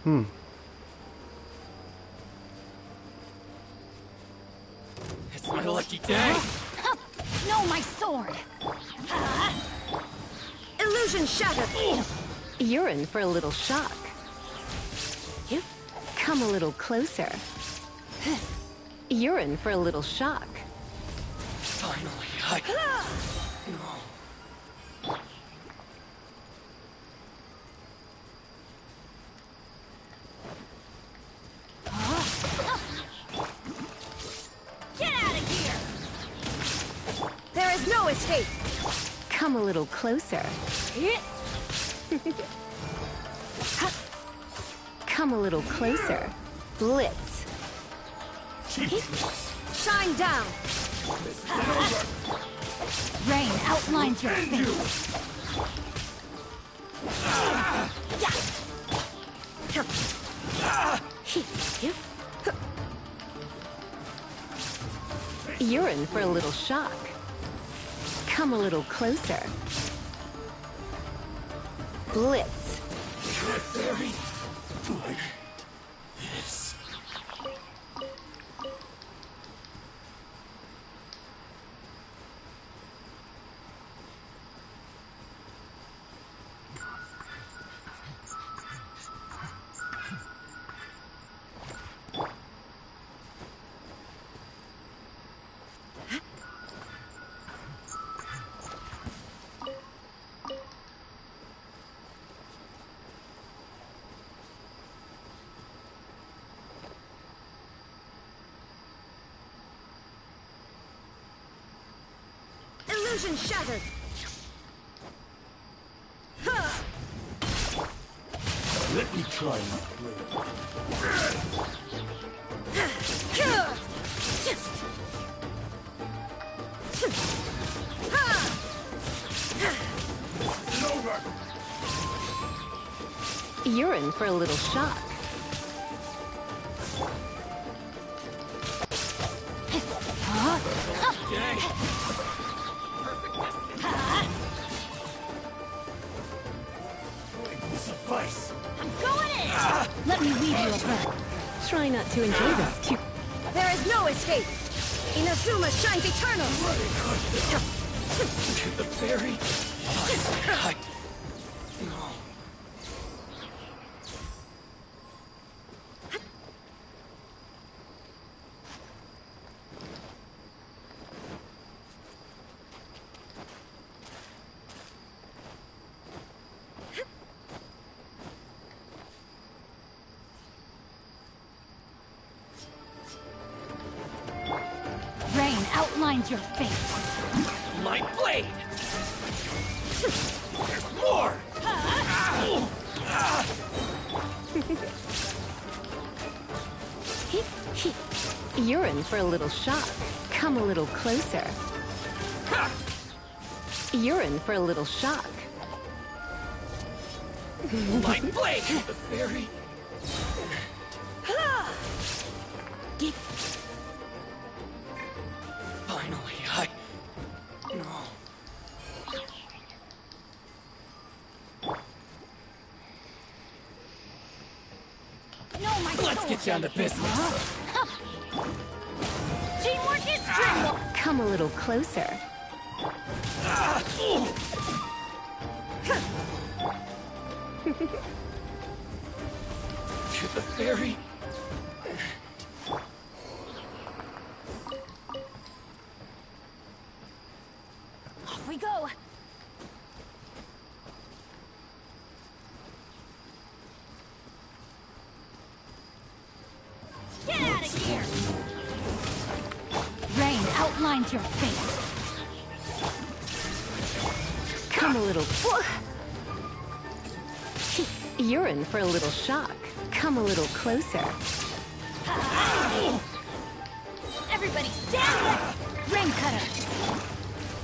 Hmm. It's my lucky day. No, my sword. Illusion shattered. You're in for a little shock. Come a little closer. You're in for a little shock. Finally, No. Get out of here! There is no escape. Come a little closer. Come a little closer. Blitz. Shine down. Rain outlines your face. You're in for a little shock. Come a little closer. Blitz. Very like this. Illusion shattered. Let me try my blade. You're in for a little shock. Suffice. I'm going in! Let me leave you a breath. Try not to enjoy this too. There is no escape. Inazuma shines eternal. To the very height. No. Rain outlines your face. My blade! There's more! You're in for a little shock. Come a little closer. You're in for a little shock. My blade! The very... Finally, No. No, my Let's sword. get down to business. Teamwork is strength. Come a little closer. To the very... Off we go. outlines your fate. Come a little... You're in for a little shock. Come a little closer. Everybody stand back! Rain cutter!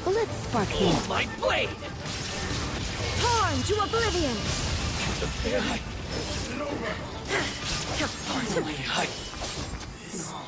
Let's spark things. My blade! Torn to oblivion! Finally, I... No.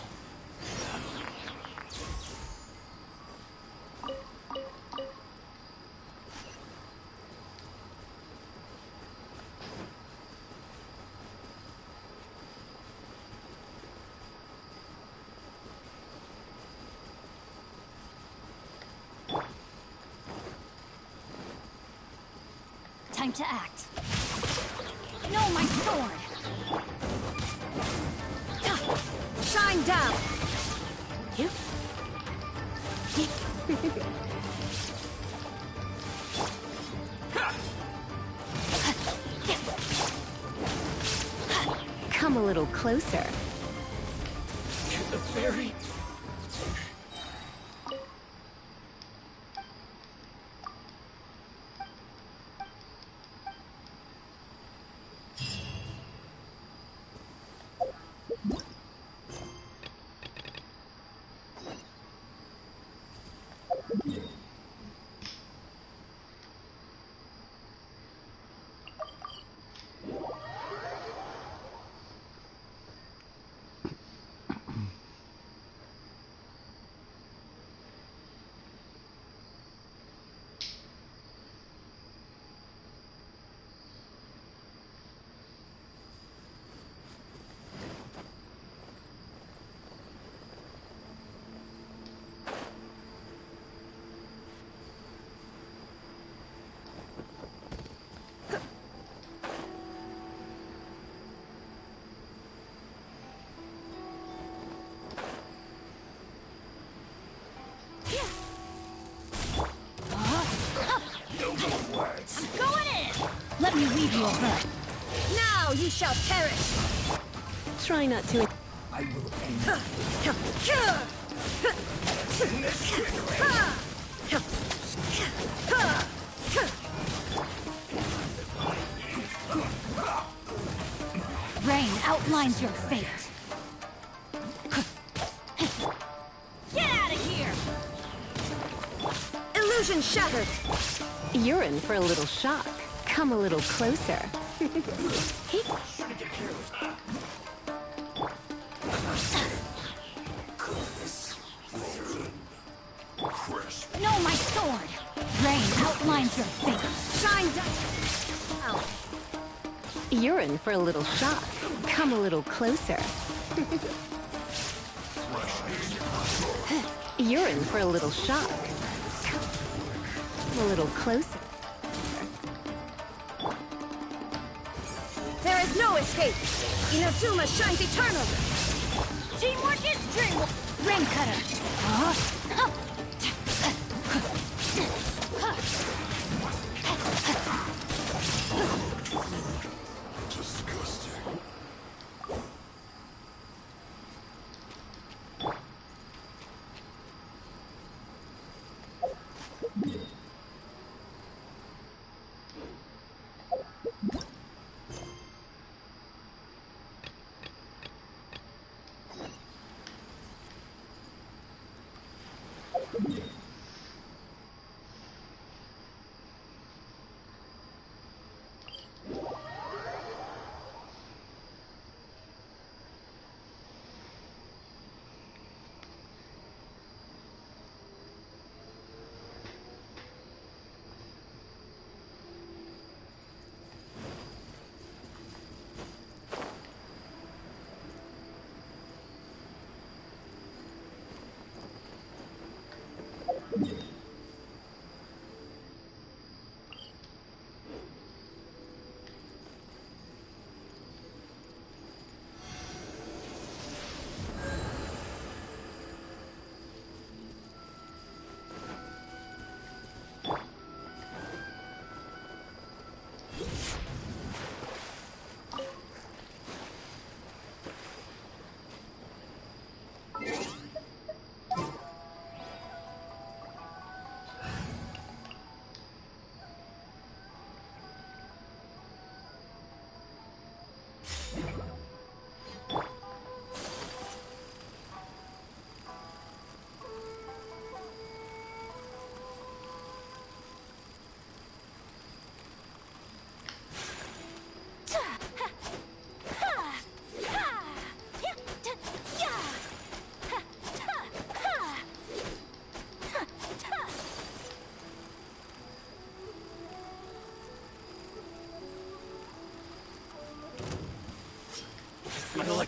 Time to act. No, my sword! Shine down! You? Come a little closer. To the very... I'm going in! Let me weave you a bird. Now you shall perish! Try not to... I will end Rain outlines your fate. Get out of here! Illusion shattered! You're in for a little shock. Come a little closer. No, my sword! Rain outlines your fate. Shine down! You're in for a little shock. Come a little closer. You're in for a little shock. Come a little closer. There is no escape! Inazuma shines eternal! Teamwork is dreamwork! Rain cutter!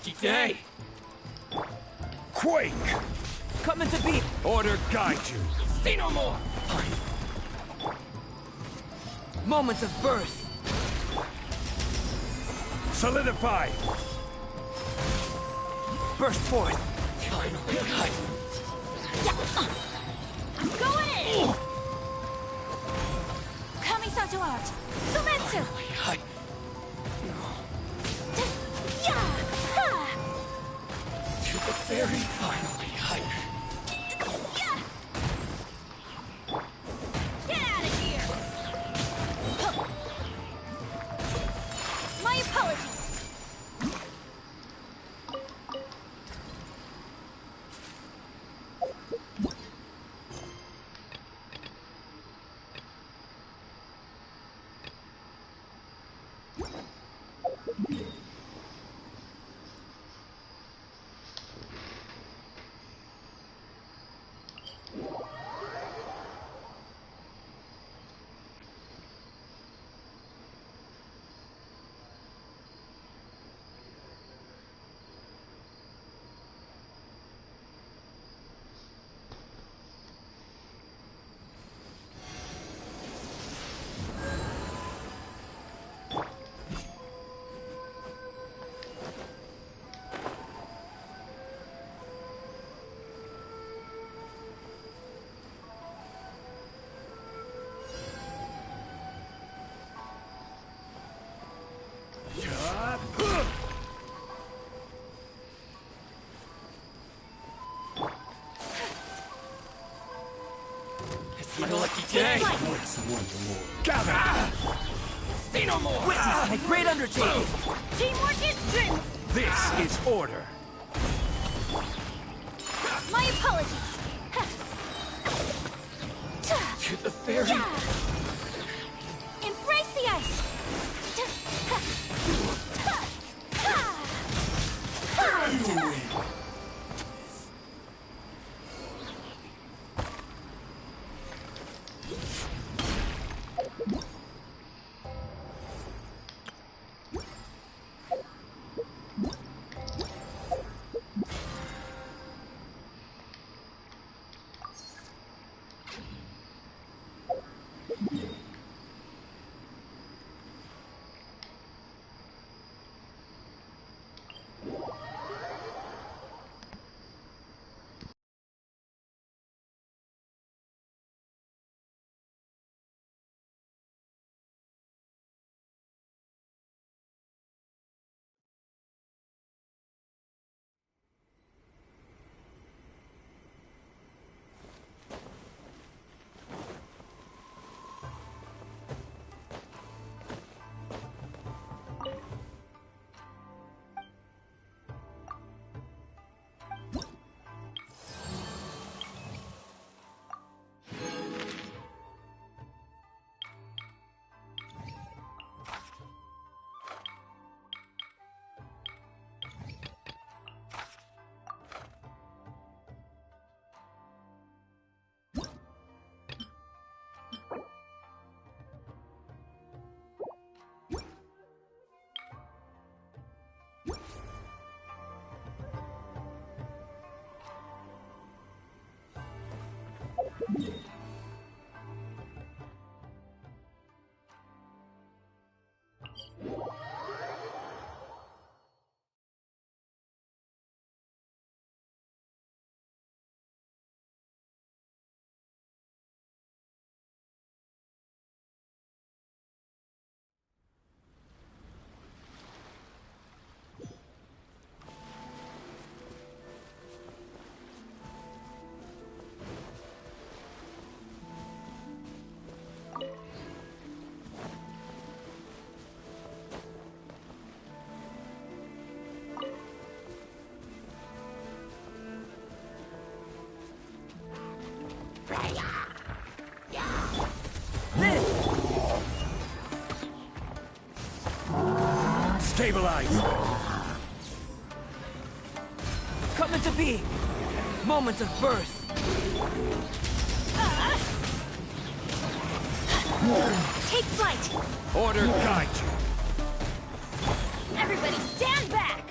lucky day! Quake! Coming to be! Order guide you! See no more! Moments of birth! Solidify! Burst forth! Finally, I'm going in! Kamisato art! Sumetsu! I... Yeah! Ha! To the very finally, Yeah! Get out of here! Huh. My apologies! It's my lucky day! Gather! See no more! Witness my great undertaking! Teamwork is strength! This is order! My apologies! To the very... Yeah. Embrace the ice! Stabilize! Coming to be! Moments of birth! Take flight! Order guide you! Everybody stand back!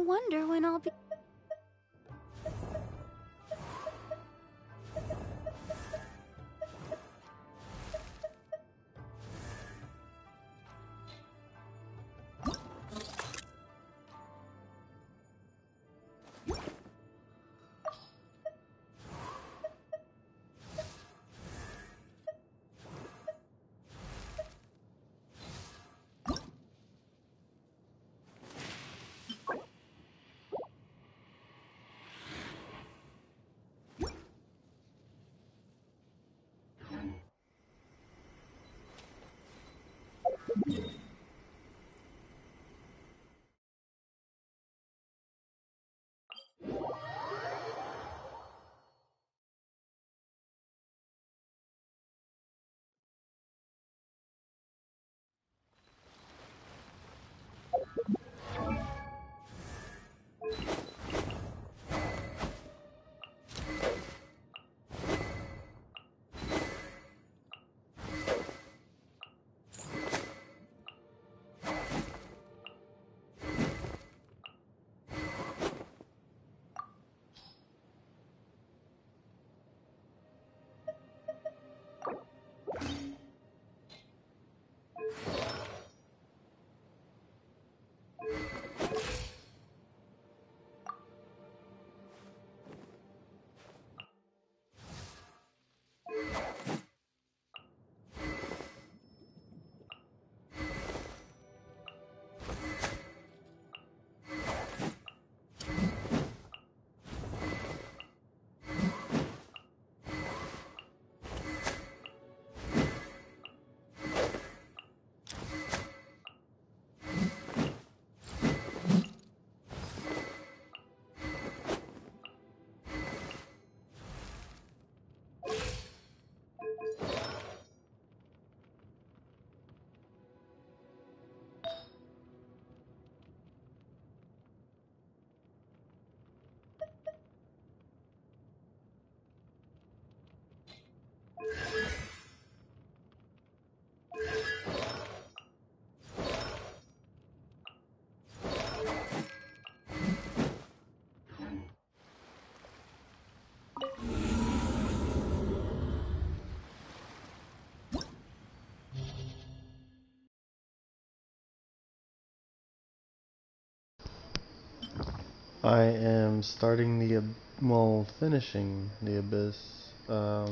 wonder when I'll be... I am starting the, finishing the Abyss. I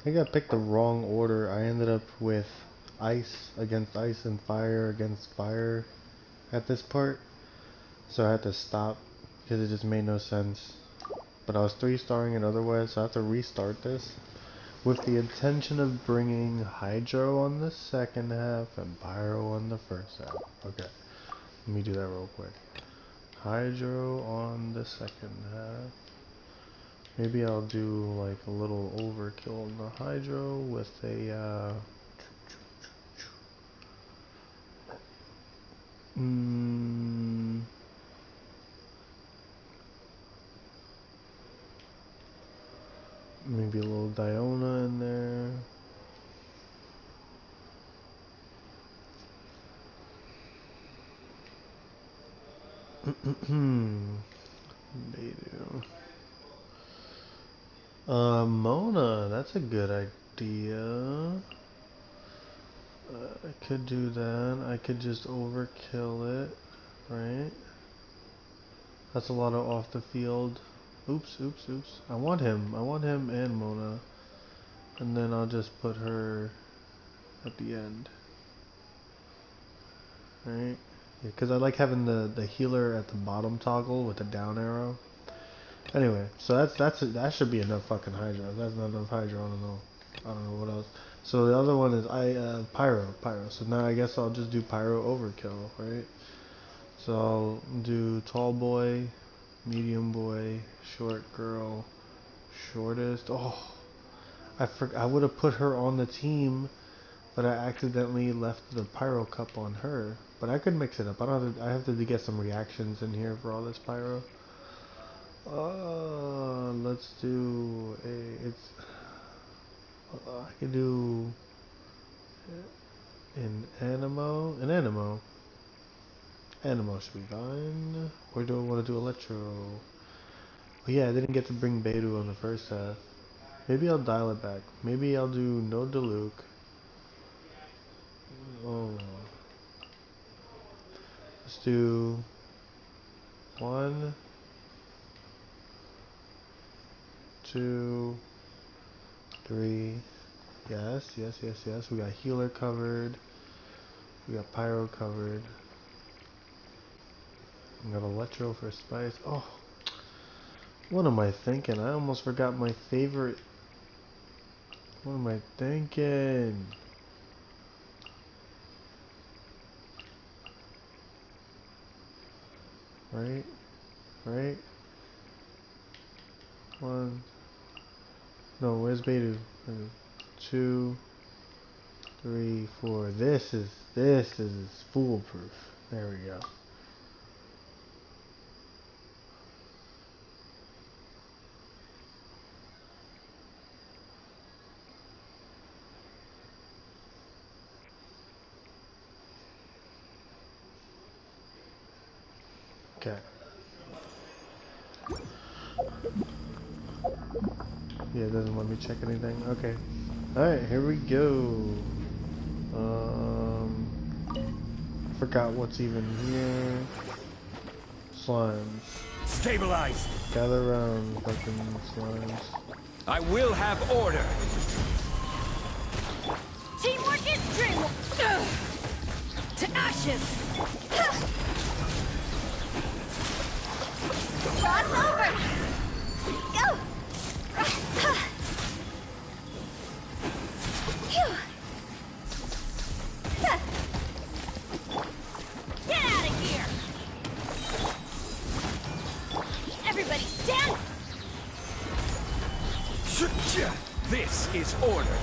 think I picked the wrong order. I ended up with ice against ice and fire against fire at this part. So I had to stop because it just made no sense. But I was 3-starring it otherwise, so I have to restart this with the intention of bringing Hydro on the second half and Pyro on the first half. Okay, let me do that real quick. Hydro on the second half. Maybe I'll do like a little overkill on the Hydro with a maybe a little Diona in there. Mona, that's a good idea. I could do that. I could just overkill it, right? That's a lot of off the field. Oops. I want him and Mona. And then I'll just put her at the end. Right? Because I like having the healer at the bottom toggle with the down arrow. Anyway, so that should be enough fucking Hydro. If that's not enough Hydro, I don't know what else. So the other one is Pyro. So now I guess I'll just do Pyro overkill, right? So I'll do tall boy, medium boy, short girl, shortest. Oh, I would have put her on the team, but I accidentally left the Pyro cup on her. But I could mix it up. I have to get some reactions in here for all this Pyro. Let's do I could do an Animo should be fine. Or do I want to do Electro? Oh yeah, I didn't get to bring Beidou on the first half. Maybe I'll dial it back. Maybe I'll do no Diluc. Oh. Let's do 1, 2, 3. Yes, yes, yes, yes. We got healer covered. We got pyro covered. We got electro for spice. Oh, what am I thinking? I almost forgot my favorite. What am I thinking? Right? Right? 1. No, where's Beidou? 2, 3, 4. This is foolproof. There we go. Okay. Yeah, it doesn't let me check anything. Okay. Alright, here we go. Forgot what's even here. Slimes. Stabilize. Gather around, fucking slimes. I will have order. Teamwork is dreamwork. To ashes. God's over. Go. Phew. Get out of here. Everybody stand. This is order.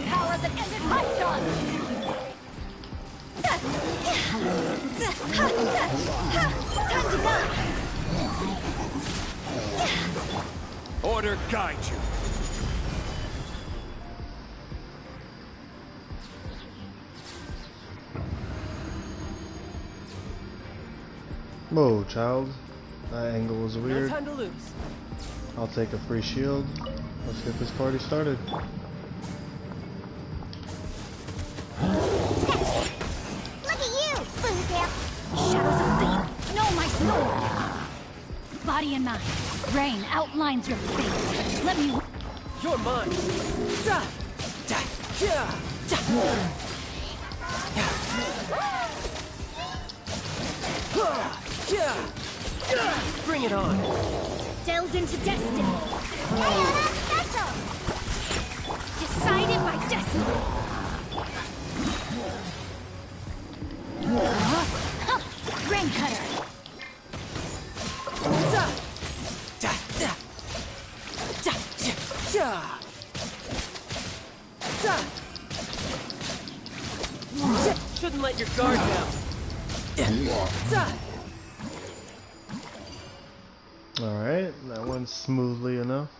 Power that ended my son! Time to go! Order guide you. Whoa, child. That angle was No weird. time to lose. I'll take a free shield. Let's get this party started. Look at you, Boozer! Shadows of fate, know my soul! Body and mind, brain outlines your fate. Let me... You're mine. Da, da, yeah, da. Yeah. Bring it on. delves into destiny. Ayona special! Decided by destiny. Rain cutter. Shouldn't let your guard down. Alright, that went smoothly enough.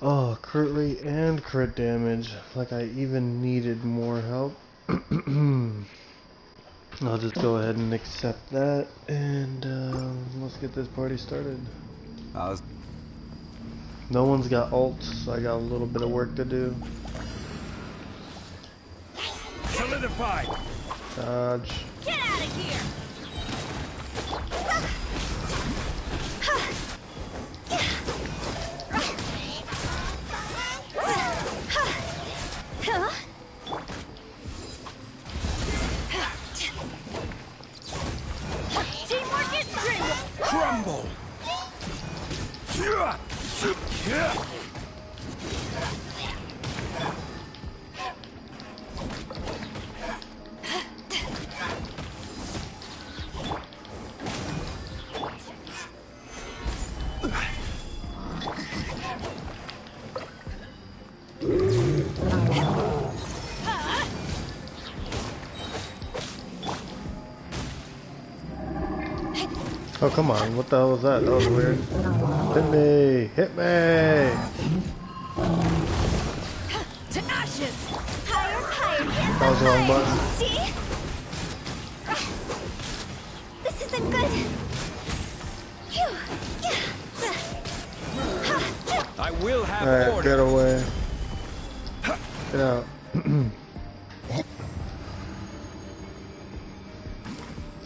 Oh, crit rate and crit damage. Like I even needed more help. I'll just go ahead and accept that, and let's get this party started. No one's got ults, so I got a little bit of work to do. Solidify! Dodge. Get out of here! Teamwork is dreamwork! Crumble! Oh, come on. What the hell was that? That was weird. Hit me! Hit me! To ashes! Higher, higher, hands That was the wrong up button. high! See? This isn't good. Phew. I will have Alright, order. get away. Get out.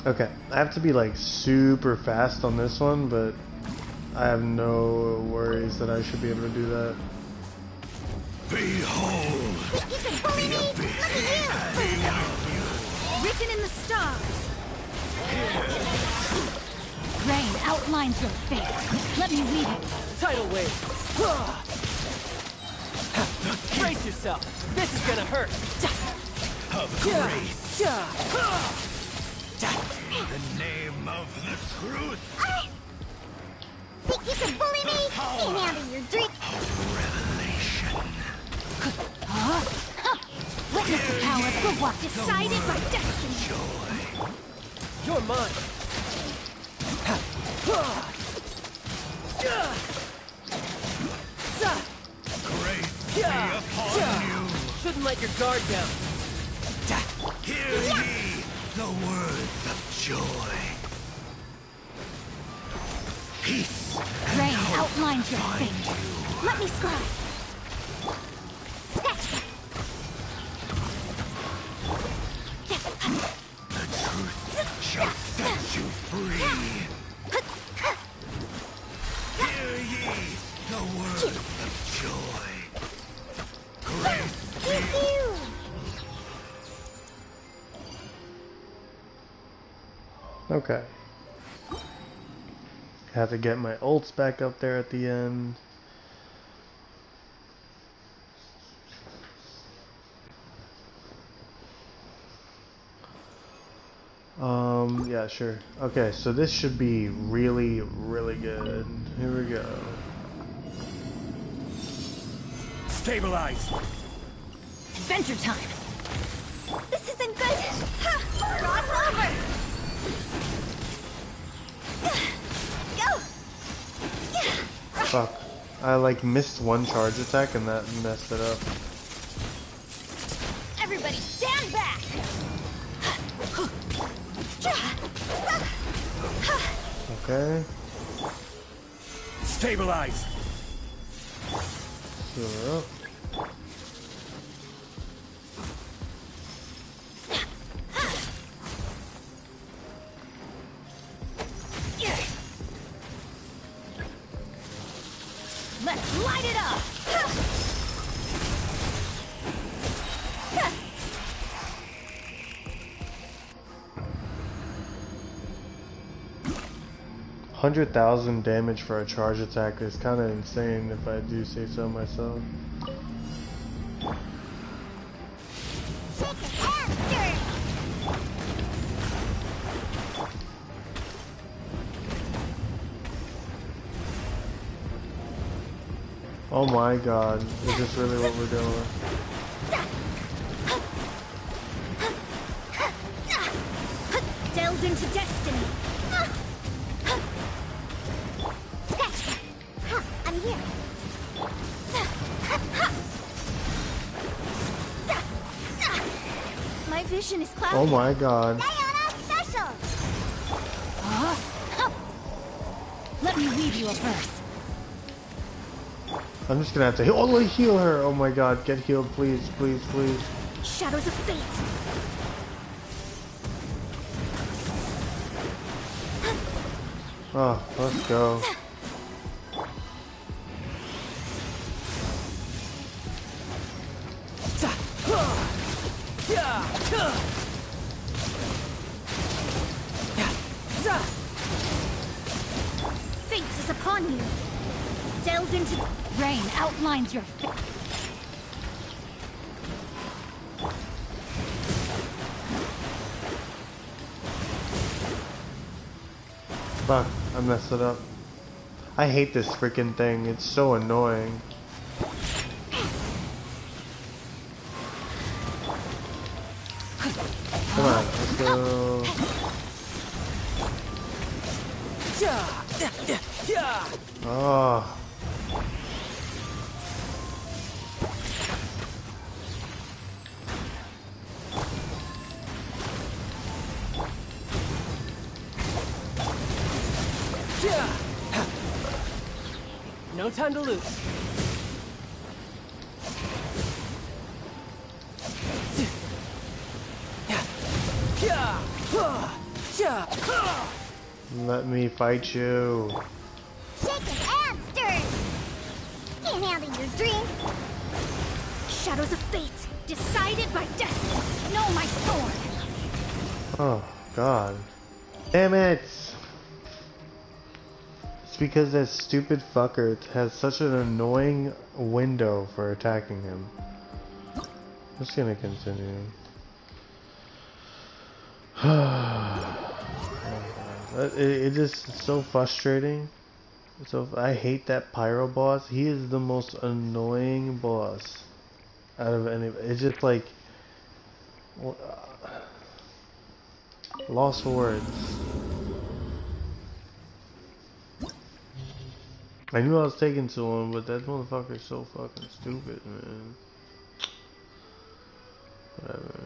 Okay, I have to be like super fast on this one, but I have no worries that I should be able to do that. Behold! You can bully me? Look at you! Written in the stars. Rain outlines your fate. Let me lead you. Tidal wave. Brace yourself. This is gonna hurt. Of grace. The Name of the truth. Think you can bully me? Can't handle your drink. Revelation. Witness the power of Gowak. Decided by destiny. Joy. You're mine. Grace be upon you. Shouldn't let your guard down. Hear ye the words of joy. Peace. Rain outlines your fate. Let me scribe. Sketch. The truth shall set you free. Hear ye the words of joy. Grace be Okay. Have to get my ults back up there at the end. Yeah, sure. Okay, so this should be really, really good. Here we go. stabilize. Adventure time. This isn't good. Ha! Raw's over. Go. Fuck. I like missed one charge attack and that messed it up. Everybody stand back. Okay. Stabilize. Heal her up. Let's light it up. 100,000 damage for a charge attack is kind of insane if I do say so myself. Shake a hamster. Oh my god, is this really what we're doing? Delved into destiny. Sketch. I'm here. My vision is cloudy. Oh my god. Diana special. Let me weave you a verse. I'm just gonna have to heal her. Oh my god, get healed please, please, please. Shadows of fate. Oh, let's go. Fate is upon you. Delved into Rain outlines your fate. Fuck, I messed it up. I hate this freaking thing, it's so annoying. Come on, let's go. Oh. No time to lose. Let me fight you. Shaken and stirred. Can't handle your dream. Shadows of fate, decided by destiny. Know my sword. Oh, God. Damn it! It's because that stupid fucker has such an annoying window for attacking him. I'm just gonna continue. It just is so frustrating. So I hate that pyro boss. He is the most annoying boss out of any. It's just like lost for words. I knew I was taking to him, but that motherfucker is so fucking stupid, man. Whatever.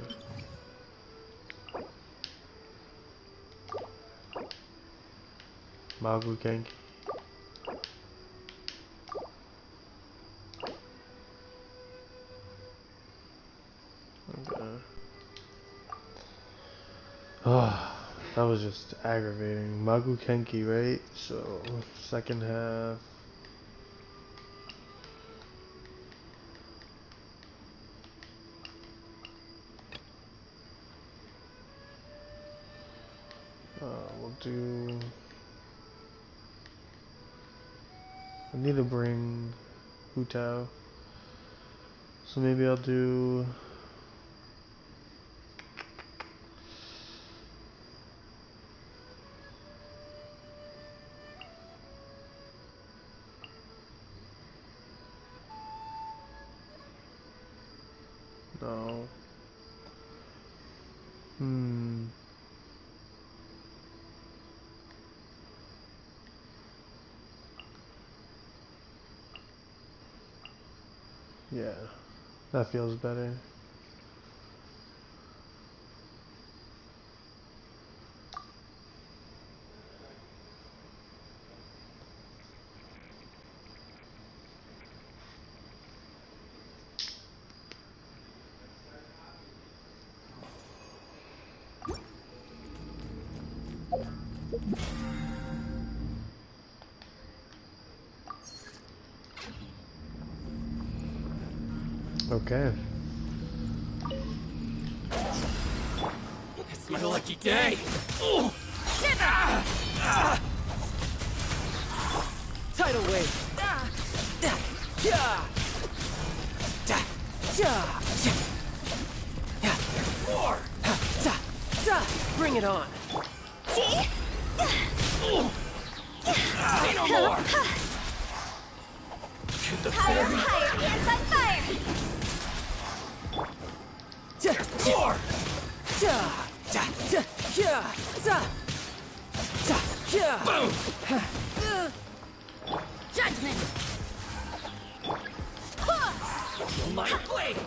Magu Kenki. Okay. Oh, that was just aggravating. Magu Kenki, right? So, second half. We'll do... I need to bring Hutao. So maybe I'll do... No. Yeah, that feels better. Okay. It's my lucky day. Ooh. Tidal wave. Bring it on. Say no more. Power higher and on fire. Boom. Judgment. My blade.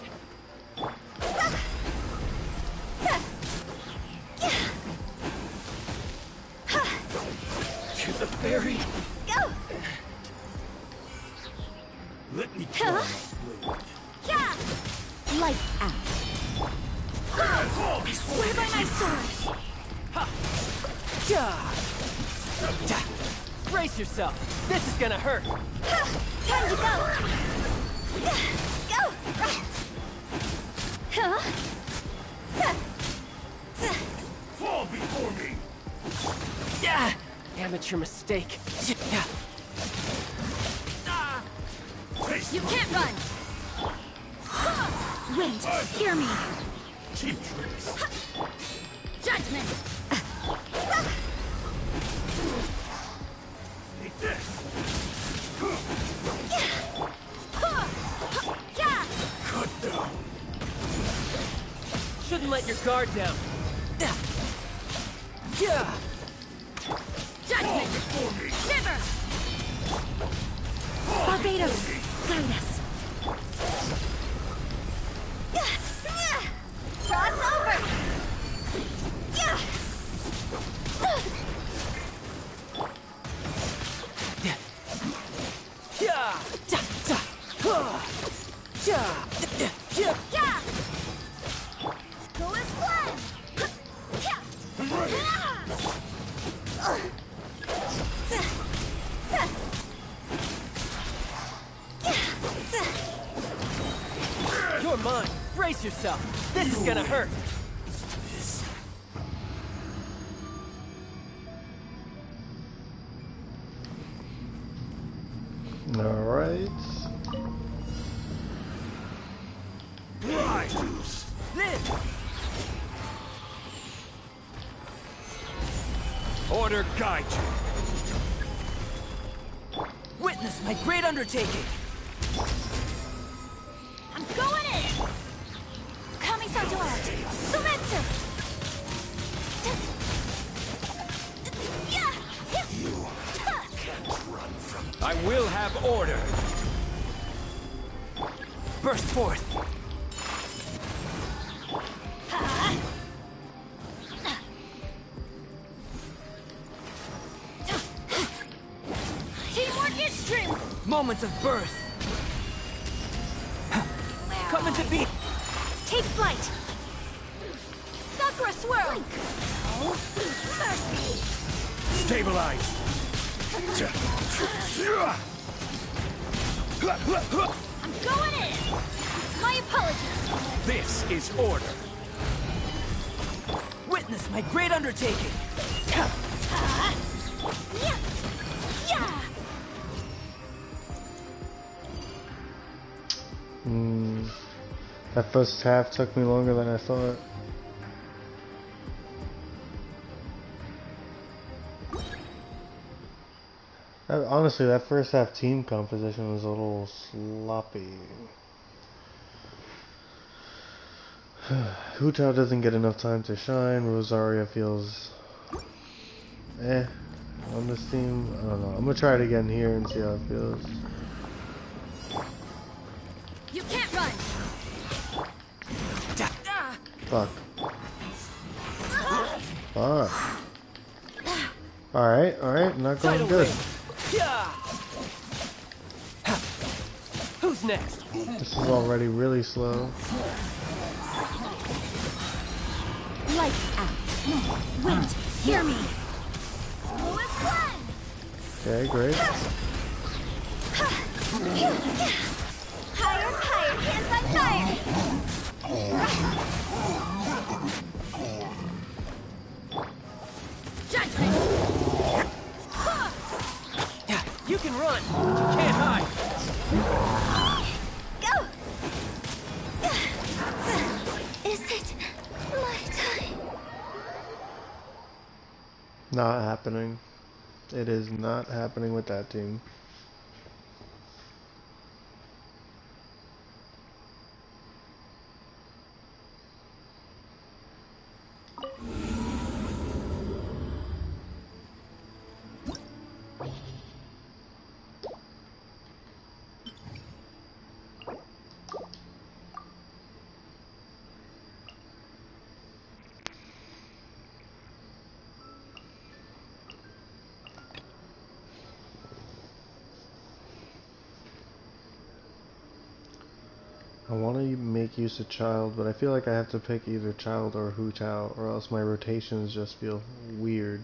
To the berry. Go. Let me try this blade. Yeah. Lights out. Swear by my sword. Brace yourself. This is gonna hurt. Time to go. Go. Fall before me. Yeah. Amateur mistake. Yeah. You can't run. Wait, hear me. Cheap tricks. Judgment. Take this. Cut down. Shouldn't let your guard down. Yeah. Judgment. Before me. Shiver. Betos, guide us. Cross over. Go as planned. You're mine. Brace yourself. This is gonna hurt. Alright. Live! Order guide you. Witness my great undertaking. I'm going in. Coming Santo out. Surrender. I will have order. Burst forth. Teamwork is strength. Moments of birth. Coming to be. Take flight. Sakura swirl. Oh, mercy. Stabilize. I'm going in. My apologies. This is order. Witness my great undertaking. Yeah. Yeah. That first half took me longer than I thought. Honestly, that first half team composition was a little sloppy. Hu Tao doesn't get enough time to shine. Rosaria feels on this team. I don't know. I'm gonna try it again here and see how it feels. You can't run. Fuck. Fuck. Alright, not going good. Who's next? This is already really slow. Lights out. Wait, hear me. Okay, great. Higher, higher, hands on fire. Judgment. You can run, but you can't hide. Go. Is it my time? Not happening. It is not happening with that team. I want to make use of Child, but I feel like I have to pick either Child or Hu Tao, or else my rotations just feel weird.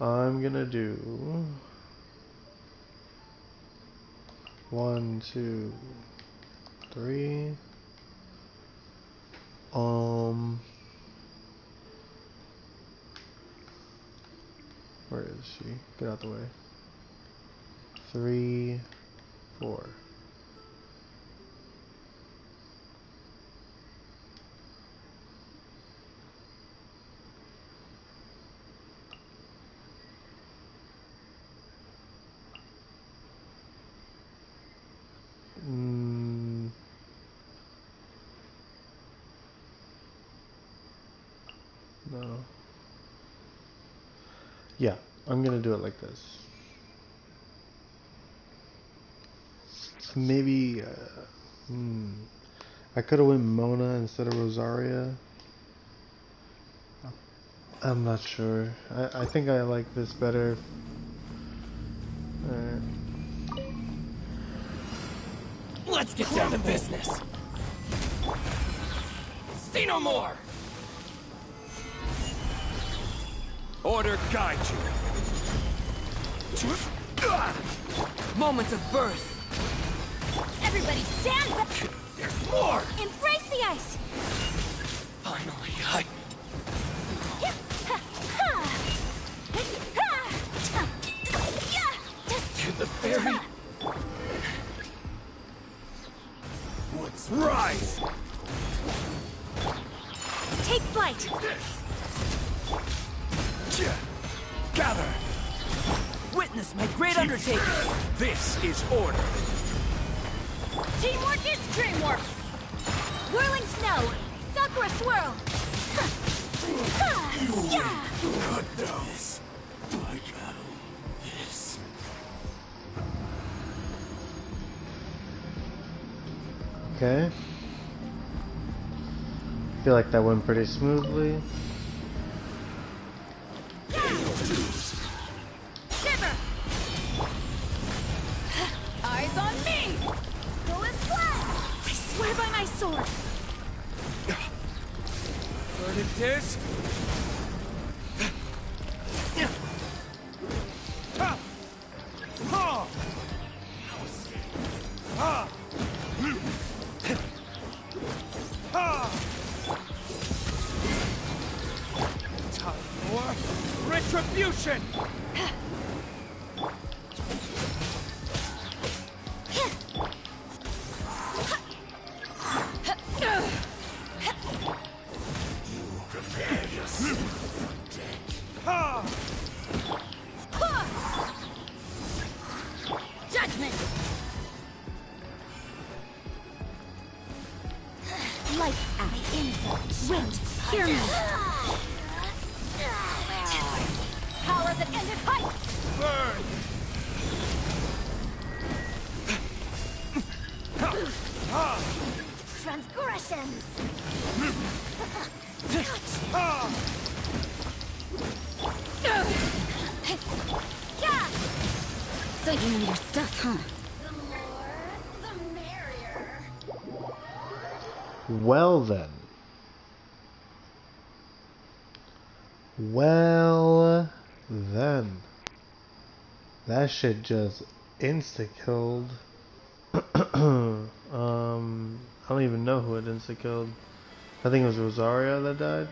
I'm gonna do 1, 2, 3. Where is she? Get out the way. 3, 4. No, no. Yeah, I'm gonna do it like this. Maybe I could have went Mona instead of Rosaria. I'm not sure. I think I like this better. Alright. Let's get down to business. See no more. Order guide you. Moment of birth. Everybody stand back! There's more! Embrace the ice! Finally, to the very... Let's rise! Take flight! Gather! Witness my great undertaking. This is order. Teamwork is dreamwork! Whirling snow! Sakura swirl! God knows. My battle is... Okay. I feel like that went pretty smoothly. Shiver! Eyes on me! Go as flat! I swear by my sword! What it is? Time for retribution! Judgment! Light out insult. Wind, hear me! Power that ended height! Burn! Transgressions! So you know your stuff, huh? The more, the merrier. Well then. Well then. That shit just insta-killed. I don't even know who it insta-killed. I think it was Rosaria that died.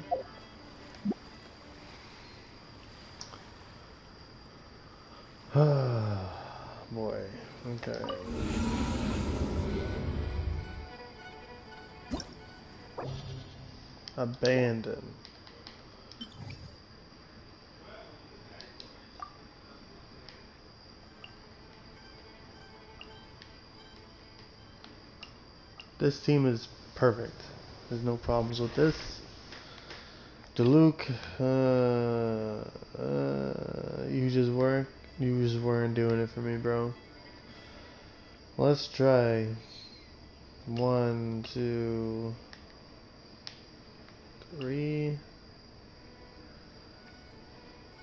Boy, okay. Abandon. This team is perfect. There's no problems with this. Diluc, you just weren't doing it for me, bro. Let's try 1, 2, 3.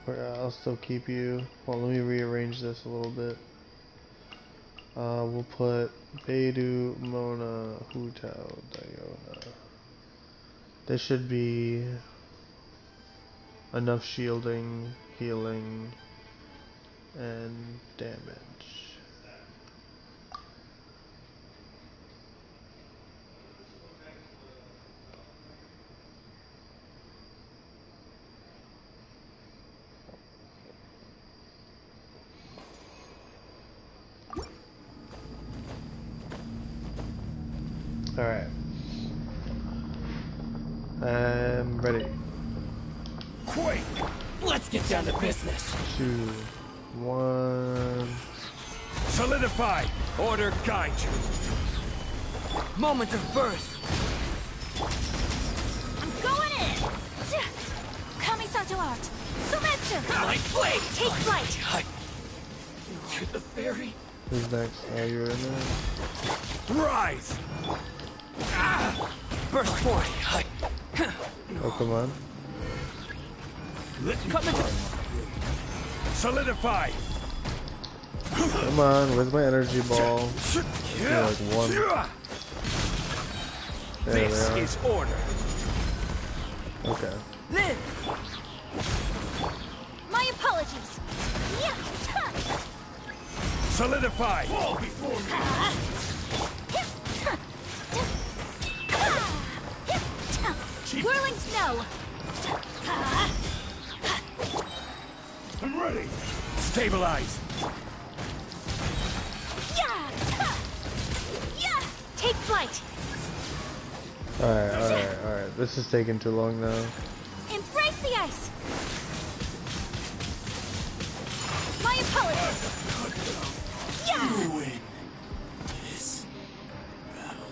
I'll still keep you. Well, let me rearrange this a little bit. We'll put Beidou, Mona, Hutao, Diona. There should be enough shielding, healing, and damage. Alright. I'm ready. Quake! Let's get down to business. 2, 1. Solidify! Order guide you. Moment of birth. I'm going in! Gochaku art. Sumetsu. My blade! Take flight. To the fairy. Who's next? Oh, you're in there? Rise! Burst forth. Oh, come on. Come into... Solidify! Come on, where's my energy ball? You're like one. There This they are. is order. Okay. Live! My apologies. Yeah. Solidify! Fall before me! Whirling snow. I'm ready! Stabilize! Yeah. Take flight. Alright. This is taking too long now. Embrace the ice. My apologies. Yeah. Win this battle.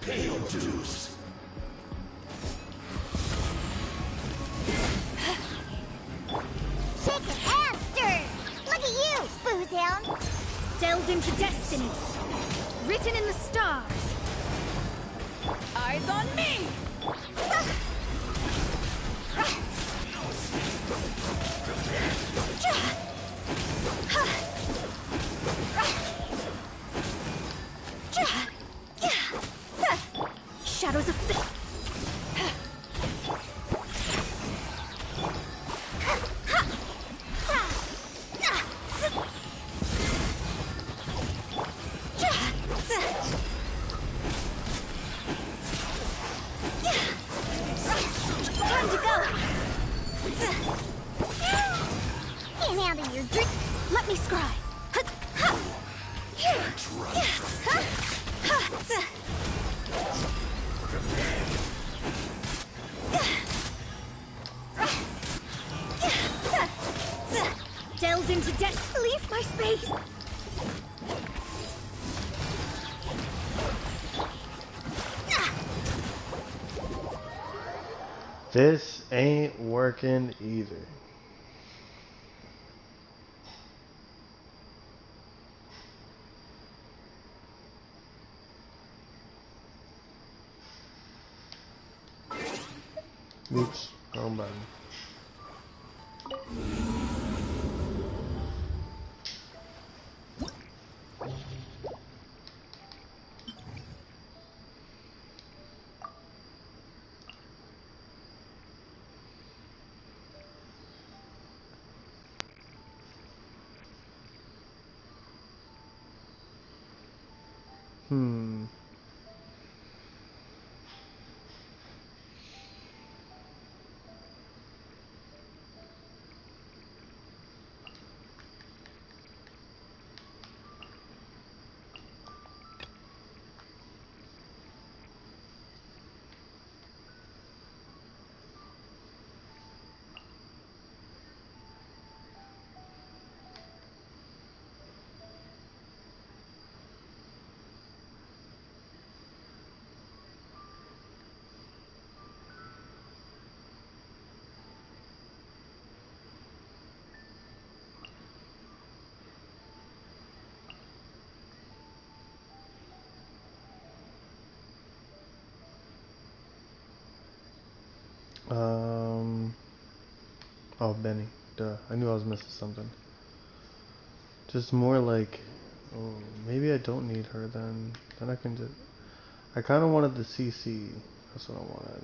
Pay your dues. Shake your hand, stir. Look at you, booze hound. Delved into destiny. Written in the stars. Eyes on me. Shadows of fate. Time to go. Can't handle your drink. Let me scry. Delves into death. Leave my space. This ain't working either. Oops, wrong button. Oh, Benny. Duh. I knew I was missing something. Just more like, oh, maybe I don't need her then. Then I can just, I kind of wanted the CC. That's what I wanted.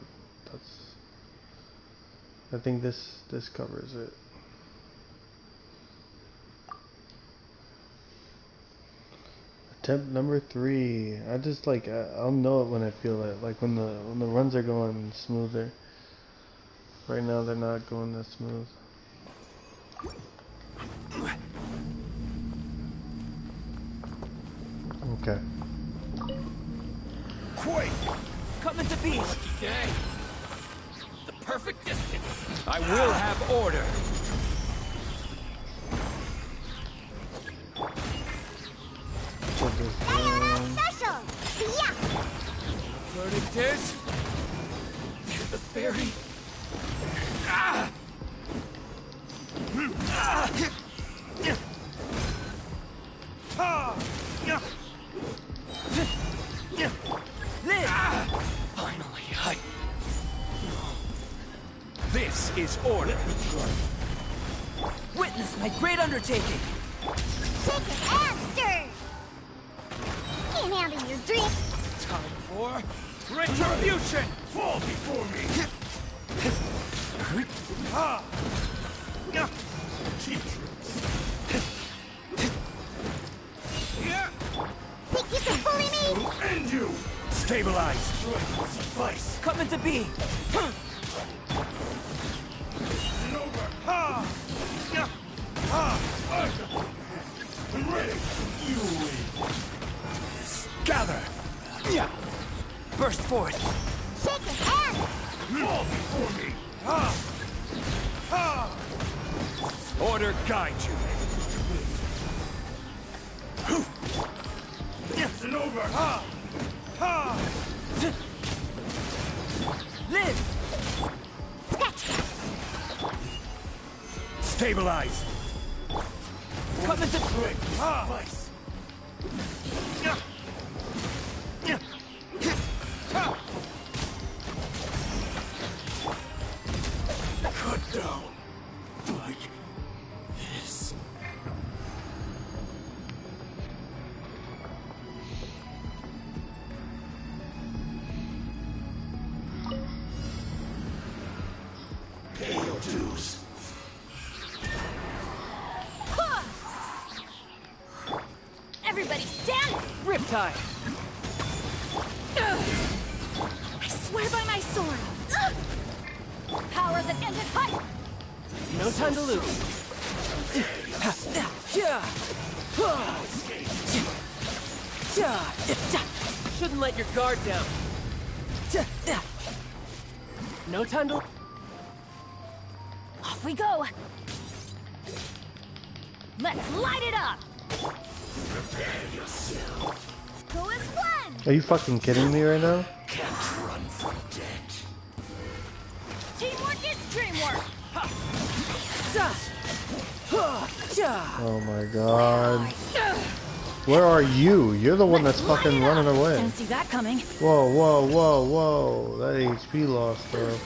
I think this covers it. Attempt number 3. I just like, I'll know it when I feel it. Like when the runs are going smoother. Right now they're not going that smooth. Okay. Quake! Coming to be. Okay. The perfect distance. I will have order. Special! Yeah! Verdictors? The fairy? Ah! Finally, This is order. Witness my great undertaking. Shake it and stir! Can't handle your drink. Time for retribution. Fall before me! Teachers! Think you can bully me? And you! Stabilize. Strength will suffice! Coming to be. And over! I'm ready! You win! Gather. Yeah. Burst forth. Shake it and... Fall before me! Order guide you. And over! Live. Sketch! Stabilize. Coming to Strength will suffice! Cut down! Like this. Pay your dues. Everybody stand! Riptide. I swear by my sword! Power that ended fight! No time to lose. Shouldn't let your guard down. No time to... Off we go! Let's light it up! Prepare yourself. Go as one! Are you fucking kidding me right now? Can't run from death. Teamwork is dreamwork! Oh my god. Where are you? You're the one that's fucking running away. Didn't see that coming. Whoa, whoa, whoa, whoa. That HP loss, bro.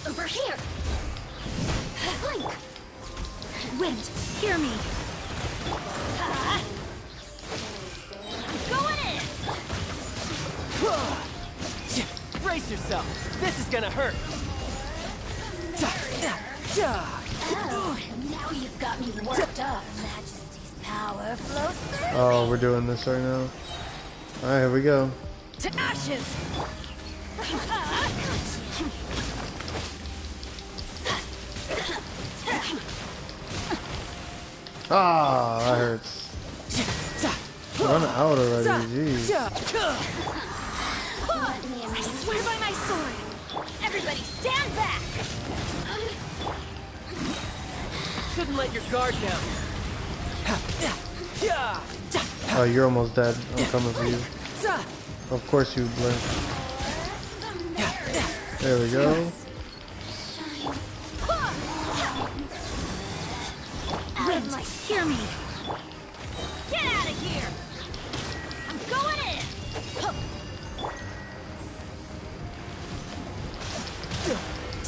Over here! Blink! Wind, hear me! Going in! Brace yourself. This is gonna hurt. Oh, now you've got me worked up. Majesty's power flows through Oh, me. we're doing this right now. Alright, here we go. To ashes! Ah, that hurts. Run out already, jeez. I swear by my sword! Everybody stand back! Shouldn't let your guard down. Oh, you're almost dead. I'm coming for you. Of course you blink. There we go. Wind, hear me! Get out of here! I'm going in!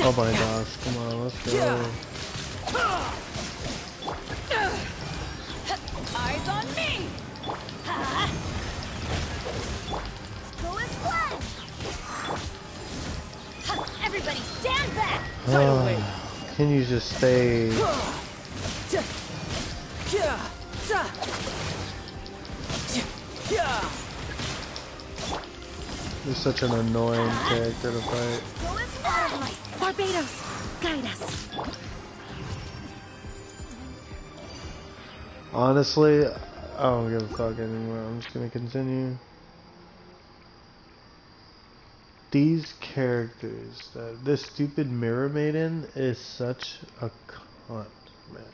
Oh my gosh, come on, let's go. Eyes on me! Go as one! Everybody stand back! Can you just stay? You're such an annoying character to fight. Go as one! Barbados, guide us. Honestly, I don't give a fuck anymore. I'm just gonna continue. These characters, this stupid mirror maiden is such a cunt, man.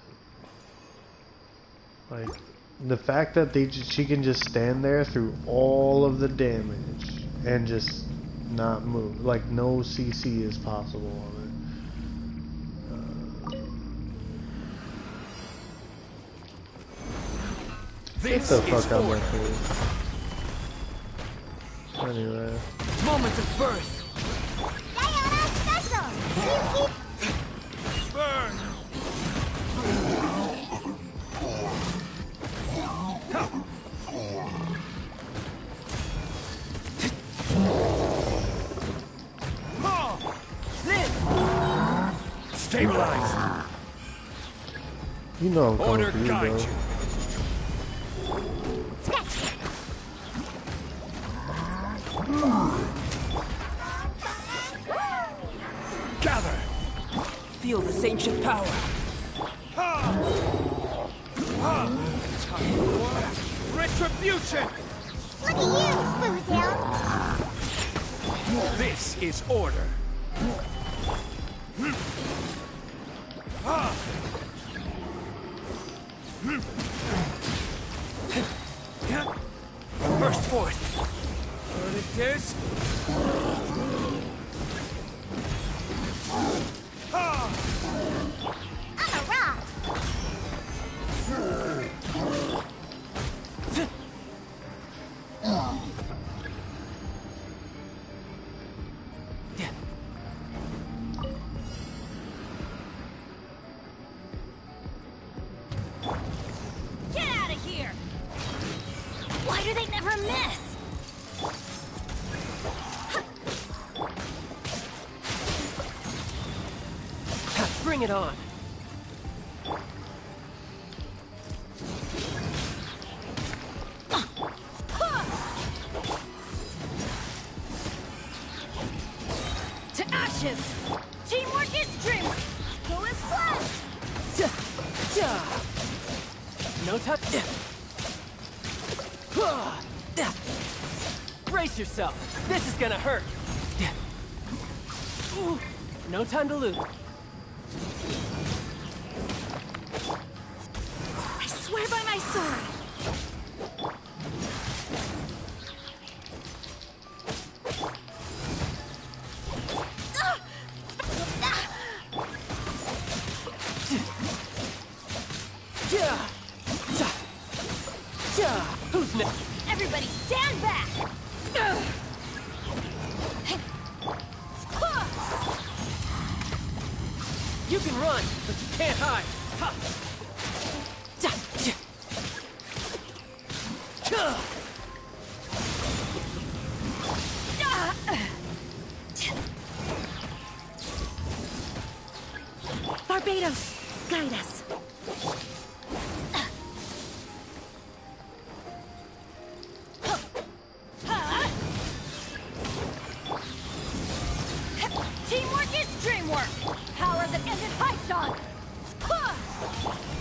Like, The fact that she can just stand there through all of the damage and just not move, like no CC is possible on it. Get the fuck out of my face. Anyway. Moment of birth. Burn. Stabilize. You know I'm coming Order for you, guide bro. you. Gather. Feel this ancient power. Retribution! Look at you, Foozle. This is order. Burst forth. What it is? I'm a rock. Get out of here! Why do they never miss? Bring it on. To ashes! Teamwork is dreamwork! Go as flash! No touch. Brace yourself. This is gonna hurt. No time to lose. I swear by my sword! Who's next? Everybody stand back! You can run, but you can't hide. Ha. Barbados, guide us. Teamwork is dreamwork. Power that ended Python.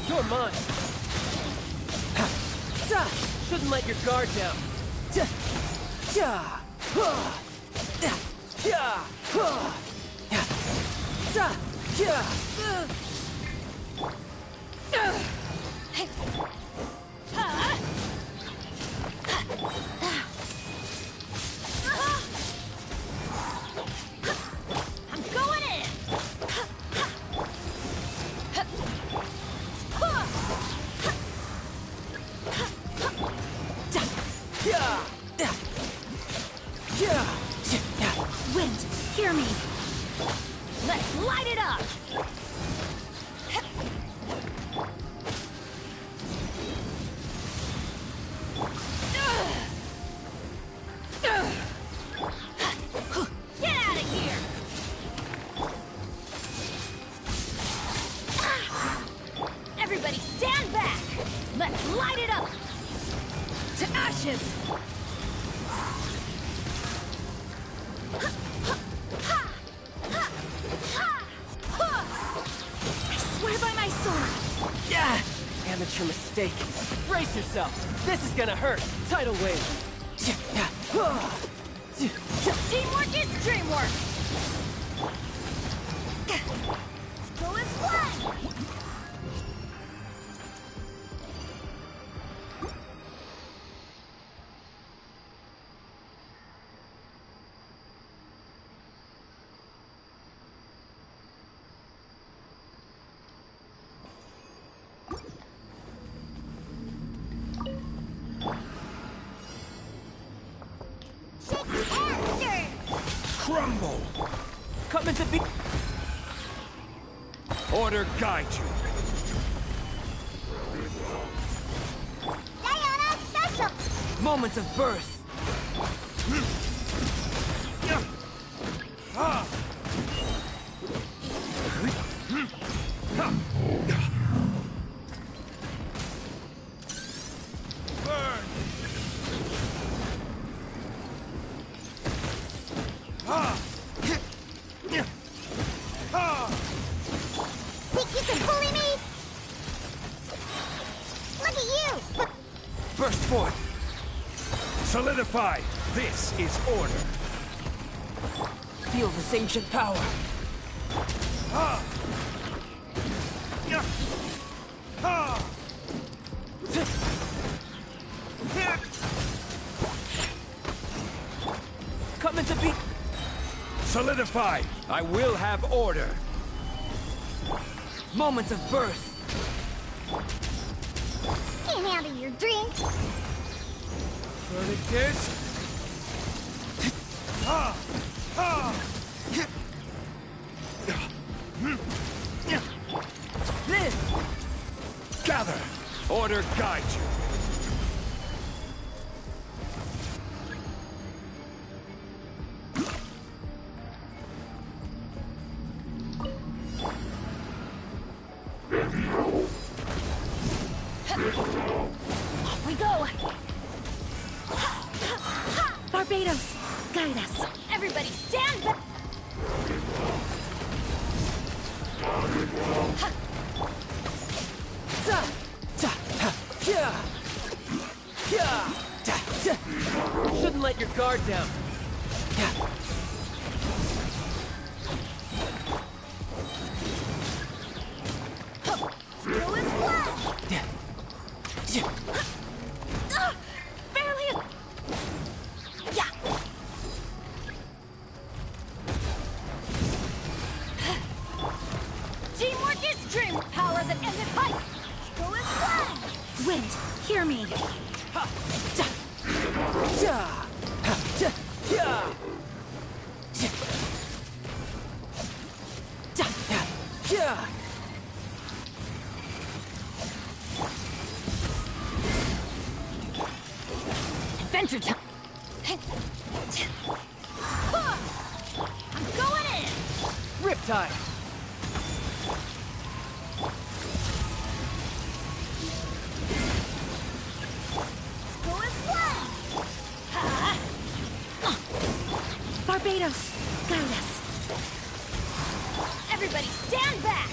You're mine. Shouldn't let your guard down. I'm going in. Wind, hear me. Let's light it up. Get out of here. Everybody stand back. Let's light it up. To ashes. I swear by my sword. Amateur mistake. Brace yourself. This is gonna hurt. Tidal wave. Teamwork is dreamwork. Go as one. crumble. Coming to be. Order guide you. Diana special! Moments of birth. Think you can bully me? Look at you! Burst forth. Solidify. This is order. Feel this ancient power. Coming to be. Solidify. I will have order. Moments of birth. Can't handle your drink. Verdict This. gather. Order guide you. Off we go! Barbados, guide us. Everybody stand back! Shouldn't let your guard down. Throw his flash! Barely. Yeah. Teamwork is strength! Power that ended fight! Throw his flash! Wind, hear me. Adventure time! I'm going in! Riptide. Throw his flash! Barbados, guide us. Everybody stand back!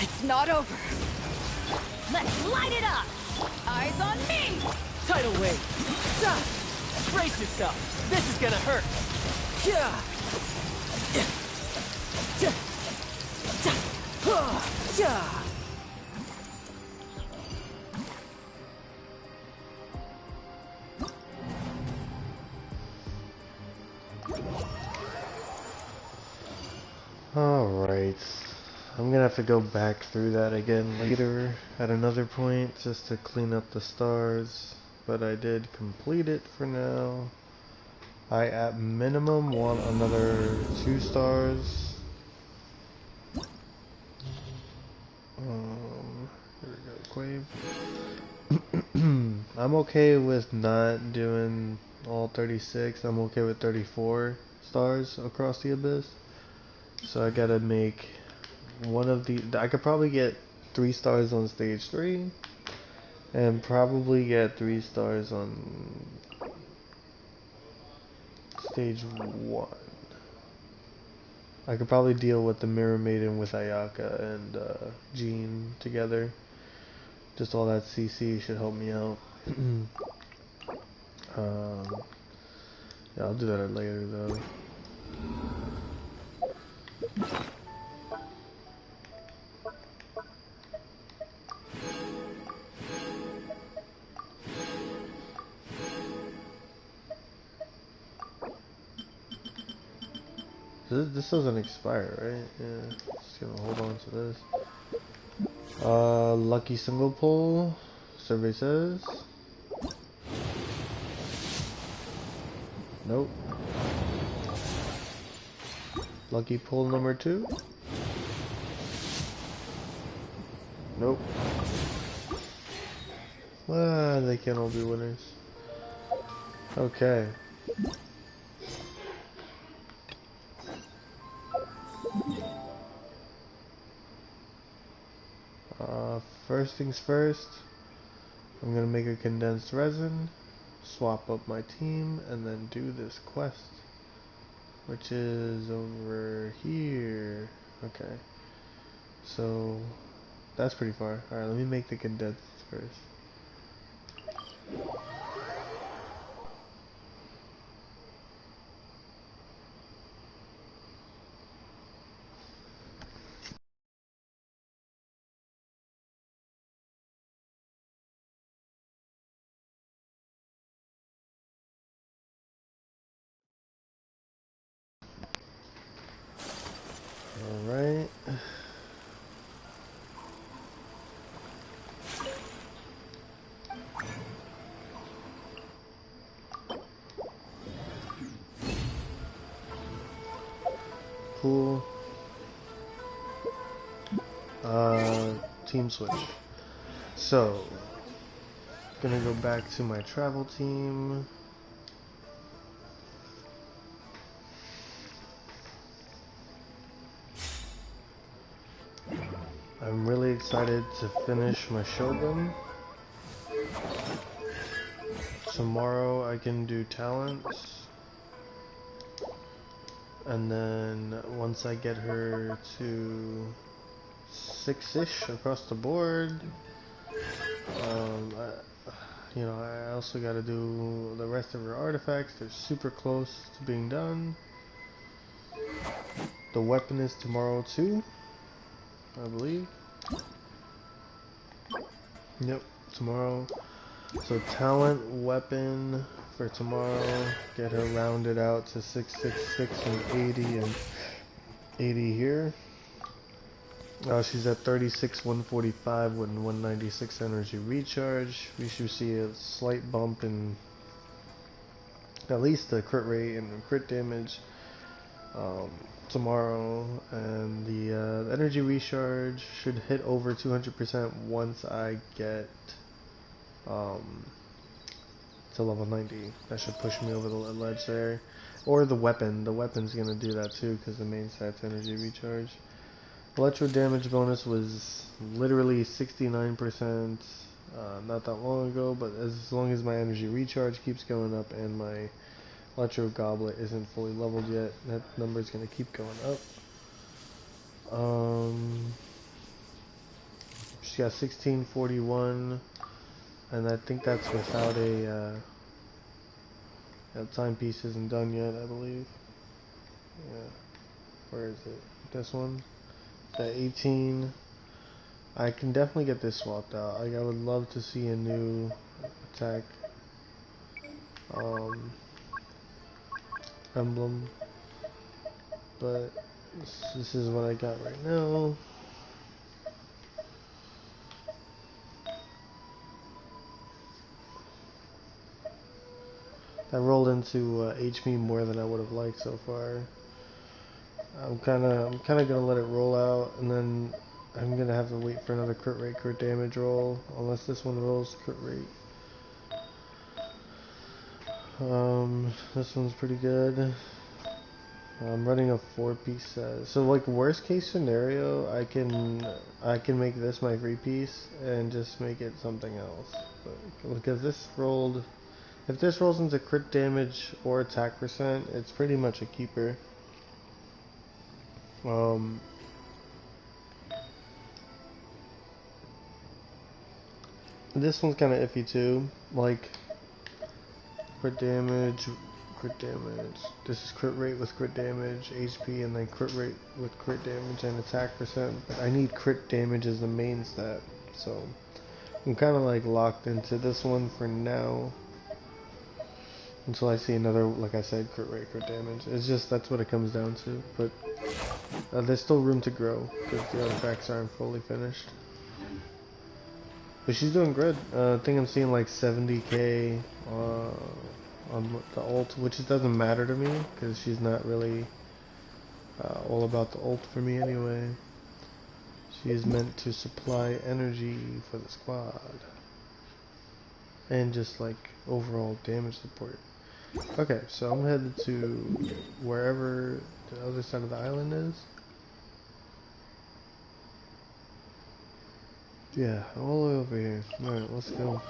It's not over. Let's light it up! Eyes on me! Tidal wave. Brace yourself. This is gonna hurt. Alright. I'm gonna have to go back through that again later at another point just to clean up the stars. But I did complete it for now. I at minimum want another 2 stars. Here we go, Quave. I'm okay with not doing all 36. I'm okay with 34 stars across the abyss. So I gotta make one of the. I could probably get 3 stars on stage 3, and probably get 3 stars on stage 1. I could probably deal with the Mirror Maiden with Ayaka and Jean together. Just all that CC should help me out. Yeah, I'll do that later though. This doesn't expire, right? Yeah. Just gonna hold on to this. Lucky single pull. Survey says. Nope. Lucky pull number 2. Nope. Ah, they can all be winners. Okay. First things first, I'm gonna make a condensed resin, swap up my team, and then do this quest, which is over here. Okay. So, that's pretty far. Alright, let me make the condensed first. Alright. Cool. Team switch. So, gonna go back to my travel team. I'm really excited to finish my Shogun. Tomorrow I can do talents. And then once I get her to 6-ish across the board, I also got to do the rest of her artifacts. They're super close to being done. The weapon is tomorrow too, I believe. Yep, tomorrow. So talent, weapon for tomorrow. Get her rounded out to 666 and 80 here. She's at 36, 145 with 196 energy recharge. We should see a slight bump in at least the crit rate and crit damage tomorrow, and the energy recharge should hit over 200% once I get to level 90. That should push me over the ledge there. Or the weapon. The weapon's gonna do that too because the main stat's energy recharge. Electro damage bonus was literally 69% not that long ago, but as long as my energy recharge keeps going up and my Electro Goblet isn't fully leveled yet, that number is going to keep going up. She's got 1641, and I think that's without timepiece isn't done yet, I believe. Yeah, where is it? This one? At 18. I can definitely get this swapped out. Like, I would love to see a new attack emblem, but this is what I got right now. I rolled into HP more than I would have liked so far. I'm kind of gonna let it roll out, and then I'm gonna have to wait for another crit rate, crit damage roll, unless this one rolls crit rate. This one's pretty good. I'm running a 4-piece set. So like worst case scenario, I can make this my 3-piece and just make it something else. But because this rolled, if this rolls into crit damage or attack percent, it's pretty much a keeper. This one's kind of iffy too. Like crit damage. This is crit rate with crit damage, HP, and then crit rate with crit damage and attack percent. But I need crit damage as the main stat, so I'm kind of like locked into this one for now. until I see another, like I said, crit rate, crit damage. It's just, that's what it comes down to. But there's still room to grow, because the artifacts aren't fully finished. But she's doing good. I think I'm seeing like 70k on the ult, which doesn't matter to me, because she's not really all about the ult for me anyway. She is meant to supply energy for the squad. And just like overall damage support. Okay, so I'm headed to wherever the other side of the island is. Yeah, all the way over here. Alright, let's go.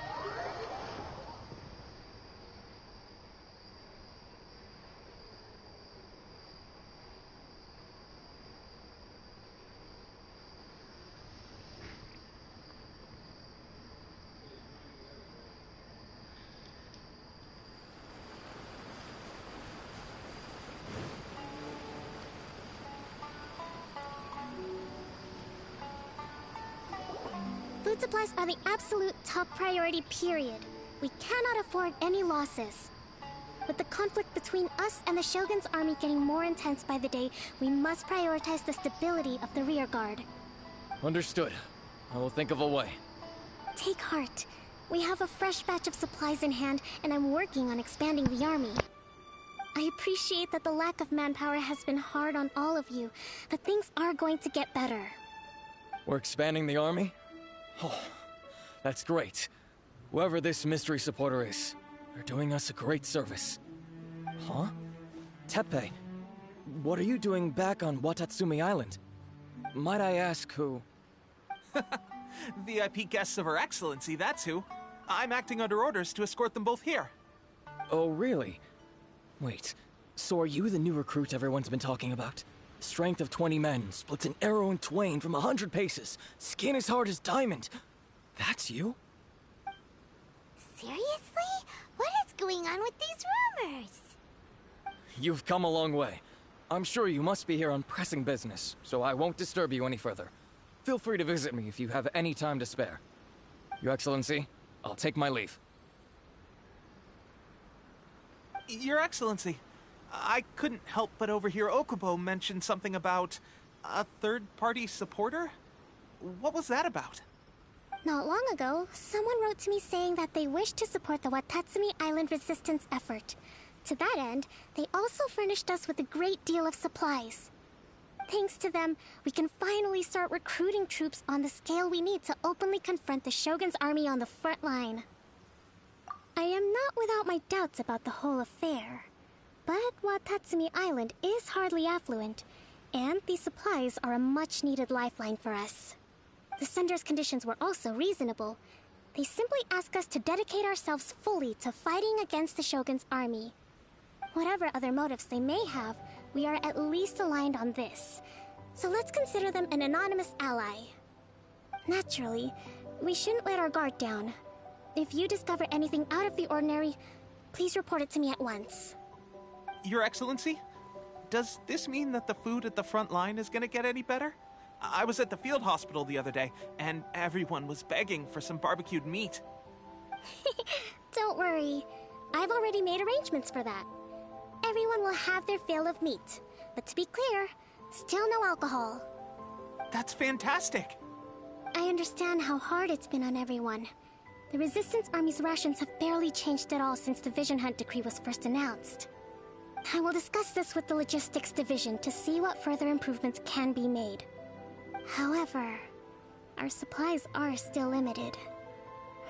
Food supplies are the absolute top priority, period. We cannot afford any losses. With the conflict between us and the Shogun's army getting more intense by the day, we must prioritize the stability of the rear guard. Understood. I will think of a way. Take heart. We have a fresh batch of supplies in hand, and I'm working on expanding the army. I appreciate that the lack of manpower has been hard on all of you, but things are going to get better. We're expanding the army? Oh, that's great. Whoever this mystery supporter is, they're doing us a great service. Huh? Teppei, what are you doing back on Watatsumi Island? Might I ask who? VIP guests of Her Excellency, that's who. I'm acting under orders to escort them both here. Oh, really? Wait, so are you the new recruit everyone's been talking about? Strength of 20 men, splits an arrow in twain from 100 paces, skin as hard as diamond. That's you? Seriously? What is going on with these rumors? You've come a long way. I'm sure you must be here on pressing business, so I won't disturb you any further. Feel free to visit me if you have any time to spare. Your Excellency, I'll take my leave. Your Excellency, I couldn't help but overhear Okubo mention something about a third-party supporter? What was that about? Not long ago, someone wrote to me saying that they wish to support the Watatsumi Island resistance effort. To that end, they also furnished us with a great deal of supplies. Thanks to them, we can finally start recruiting troops on the scale we need to openly confront the Shogun's army on the front line. I am not without my doubts about the whole affair. But Watatsumi Island is hardly affluent, and these supplies are a much-needed lifeline for us. The sender's conditions were also reasonable. They simply ask us to dedicate ourselves fully to fighting against the Shogun's army. Whatever other motives they may have, we are at least aligned on this. So let's consider them an anonymous ally. Naturally, we shouldn't let our guard down. If you discover anything out of the ordinary, please report it to me at once. Your Excellency, does this mean that the food at the front line is gonna get any better? I was at the field hospital the other day, and everyone was begging for some barbecued meat. Don't worry. I've already made arrangements for that. Everyone will have their fill of meat. But to be clear, still no alcohol. That's fantastic! I understand how hard it's been on everyone. The Resistance Army's rations have barely changed at all since the Vision Hunt decree was first announced. I will discuss this with the Logistics Division to see what further improvements can be made. However, our supplies are still limited.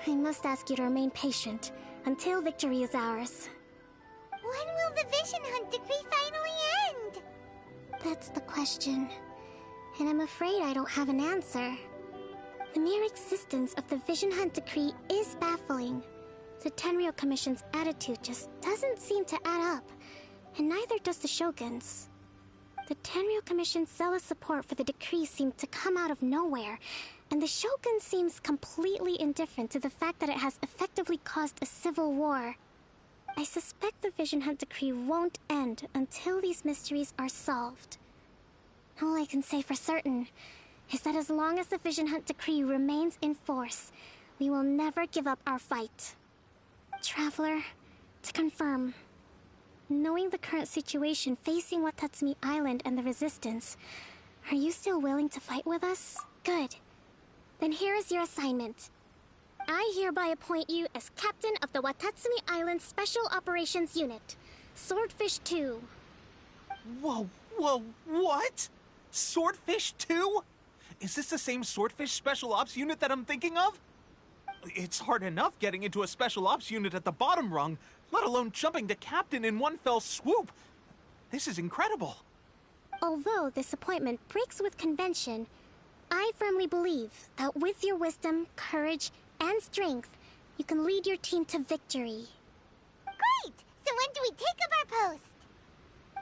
I must ask you to remain patient until victory is ours. When will the Vision Hunt decree finally end? That's the question, and I'm afraid I don't have an answer. The mere existence of the Vision Hunt decree is baffling. The Tenryou Commission's attitude just doesn't seem to add up, and neither does the Shogun's. The Tenryou Commission's zealous support for the decree seemed to come out of nowhere, and the Shogun seems completely indifferent to the fact that it has effectively caused a civil war. I suspect the Vision Hunt decree won't end until these mysteries are solved. All I can say for certain is that as long as the Vision Hunt decree remains in force, we will never give up our fight. Traveler, To confirm, knowing the current situation facing Watatsumi Island and the Resistance, are you still willing to fight with us? Good. Then here is your assignment. I hereby appoint you as captain of the Watatsumi Island Special Operations Unit, Swordfish 2. Whoa, what? Swordfish 2? Is this the same Swordfish Special Ops unit that I'm thinking of? It's hard enough getting into a Special Ops unit at the bottom rung, let alone jumping to captain in one fell swoop. This is incredible. Although this appointment breaks with convention, I firmly believe that with your wisdom, courage, and strength, you can lead your team to victory. Great! So when do we take up our post?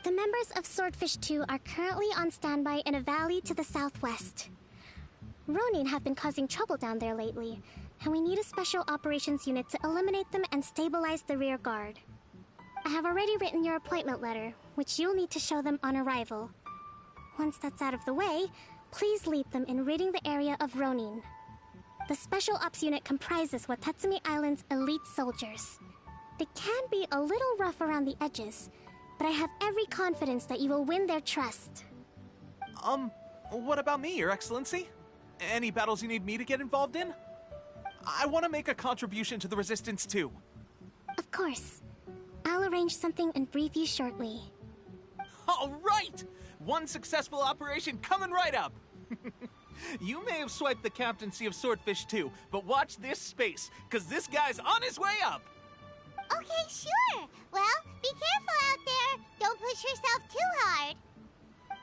The members of Swordfish 2 are currently on standby in a valley to the southwest. Ronin have been causing trouble down there lately, and we need a special operations unit to eliminate them and stabilize the rear guard. I have already written your appointment letter, which you'll need to show them on arrival. Once that's out of the way, please lead them in ridding the area of Ronin. The Special Ops unit comprises Watatsumi Island's elite soldiers. They can be a little rough around the edges, but I have every confidence that you will win their trust. What about me, Your Excellency? Any battles you need me to get involved in? I want to make a contribution to the Resistance too. Of course. I'll arrange something and brief you shortly. All right! One successful operation coming right up! You may have swiped the captaincy of Swordfish 2, but watch this space, because this guy's on his way up! Okay, sure. Well, be careful out there. Don't push yourself too hard.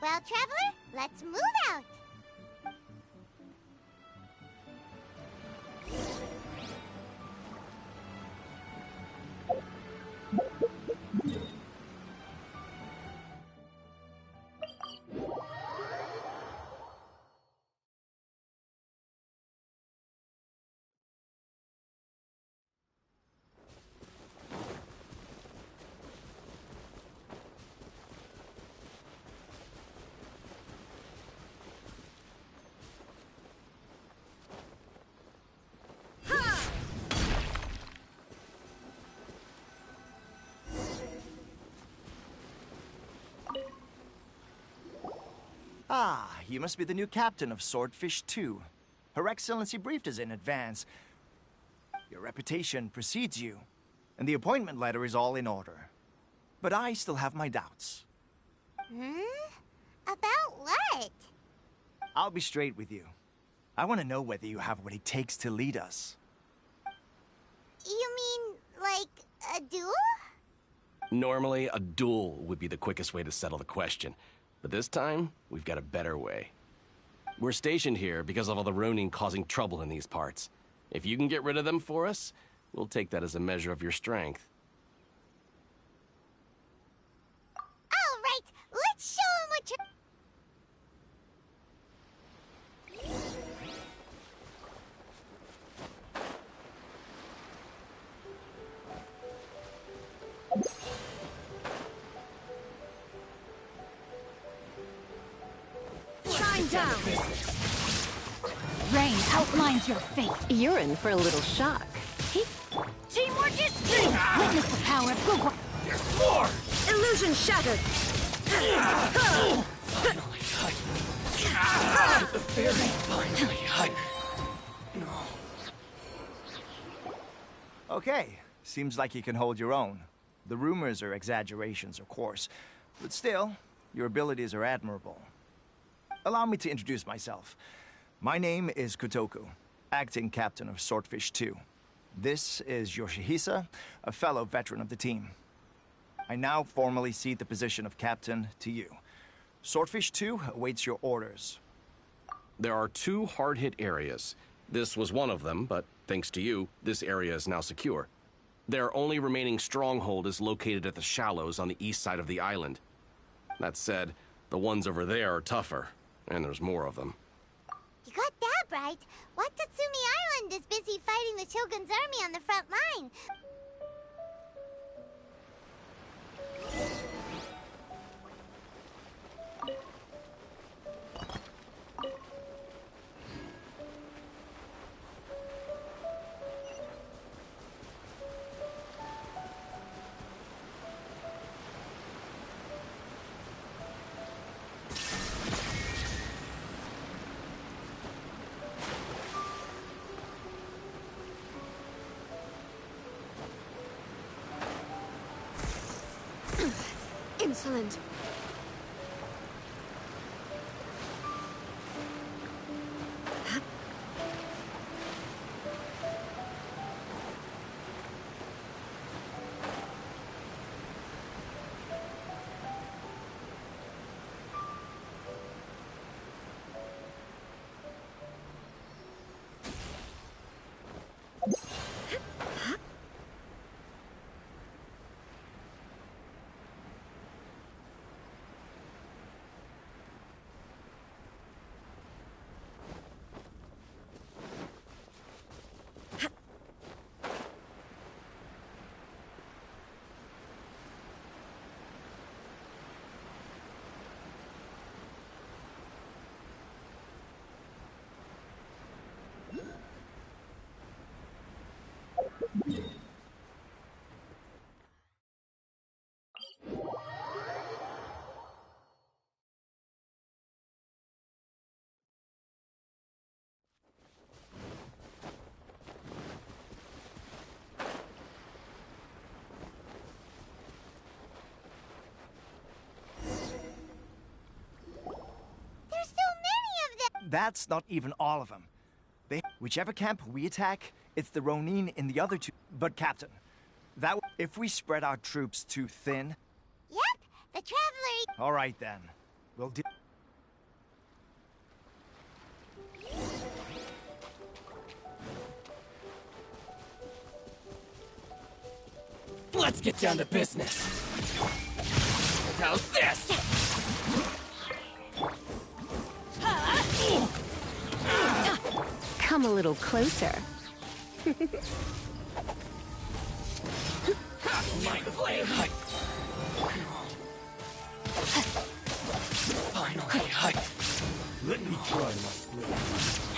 Well, Traveler, let's move out. Ah, you must be the new captain of Swordfish 2. Her Excellency briefed us in advance. Your reputation precedes you, and the appointment letter is all in order. But I still have my doubts. About what? I'll be straight with you. I want to know whether you have what it takes to lead us. You mean, like, a duel? Normally, a duel would be the quickest way to settle the question. But this time, we've got a better way. We're stationed here because of all the Ronin causing trouble in these parts. If you can get rid of them for us, we'll take that as a measure of your strength. All right, let's show 'em what you're... Down. Rain outlines your fate. You're in for a little shock. Teamwork is key! Witness the power of Google. There's more! Illusion shattered! Finally, the fairy finally, Okay, seems like you can hold your own. The rumors are exaggerations, of course, but still, your abilities are admirable. Allow me to introduce myself. My name is Kotoku, acting captain of Swordfish 2. This is Yoshihisa, a fellow veteran of the team. I now formally cede the position of captain to you. Swordfish 2 awaits your orders. There are 2 hard-hit areas. This was one of them, but thanks to you, this area is now secure. Their only remaining stronghold is located at the shallows on the east side of the island. That said, the ones over there are tougher. And there's more of them. You got that right. Watatsumi Island is busy fighting the Shogun's army on the front line. insolent. That's not even all of them. Whichever camp we attack, it's the Ronin in the other two. But Captain, if we spread our troops too thin... Yep, the Traveler... All right then, we'll do... Let's get down to business. How's this? Come a little closer. My blade. Finally, Let me try my blade.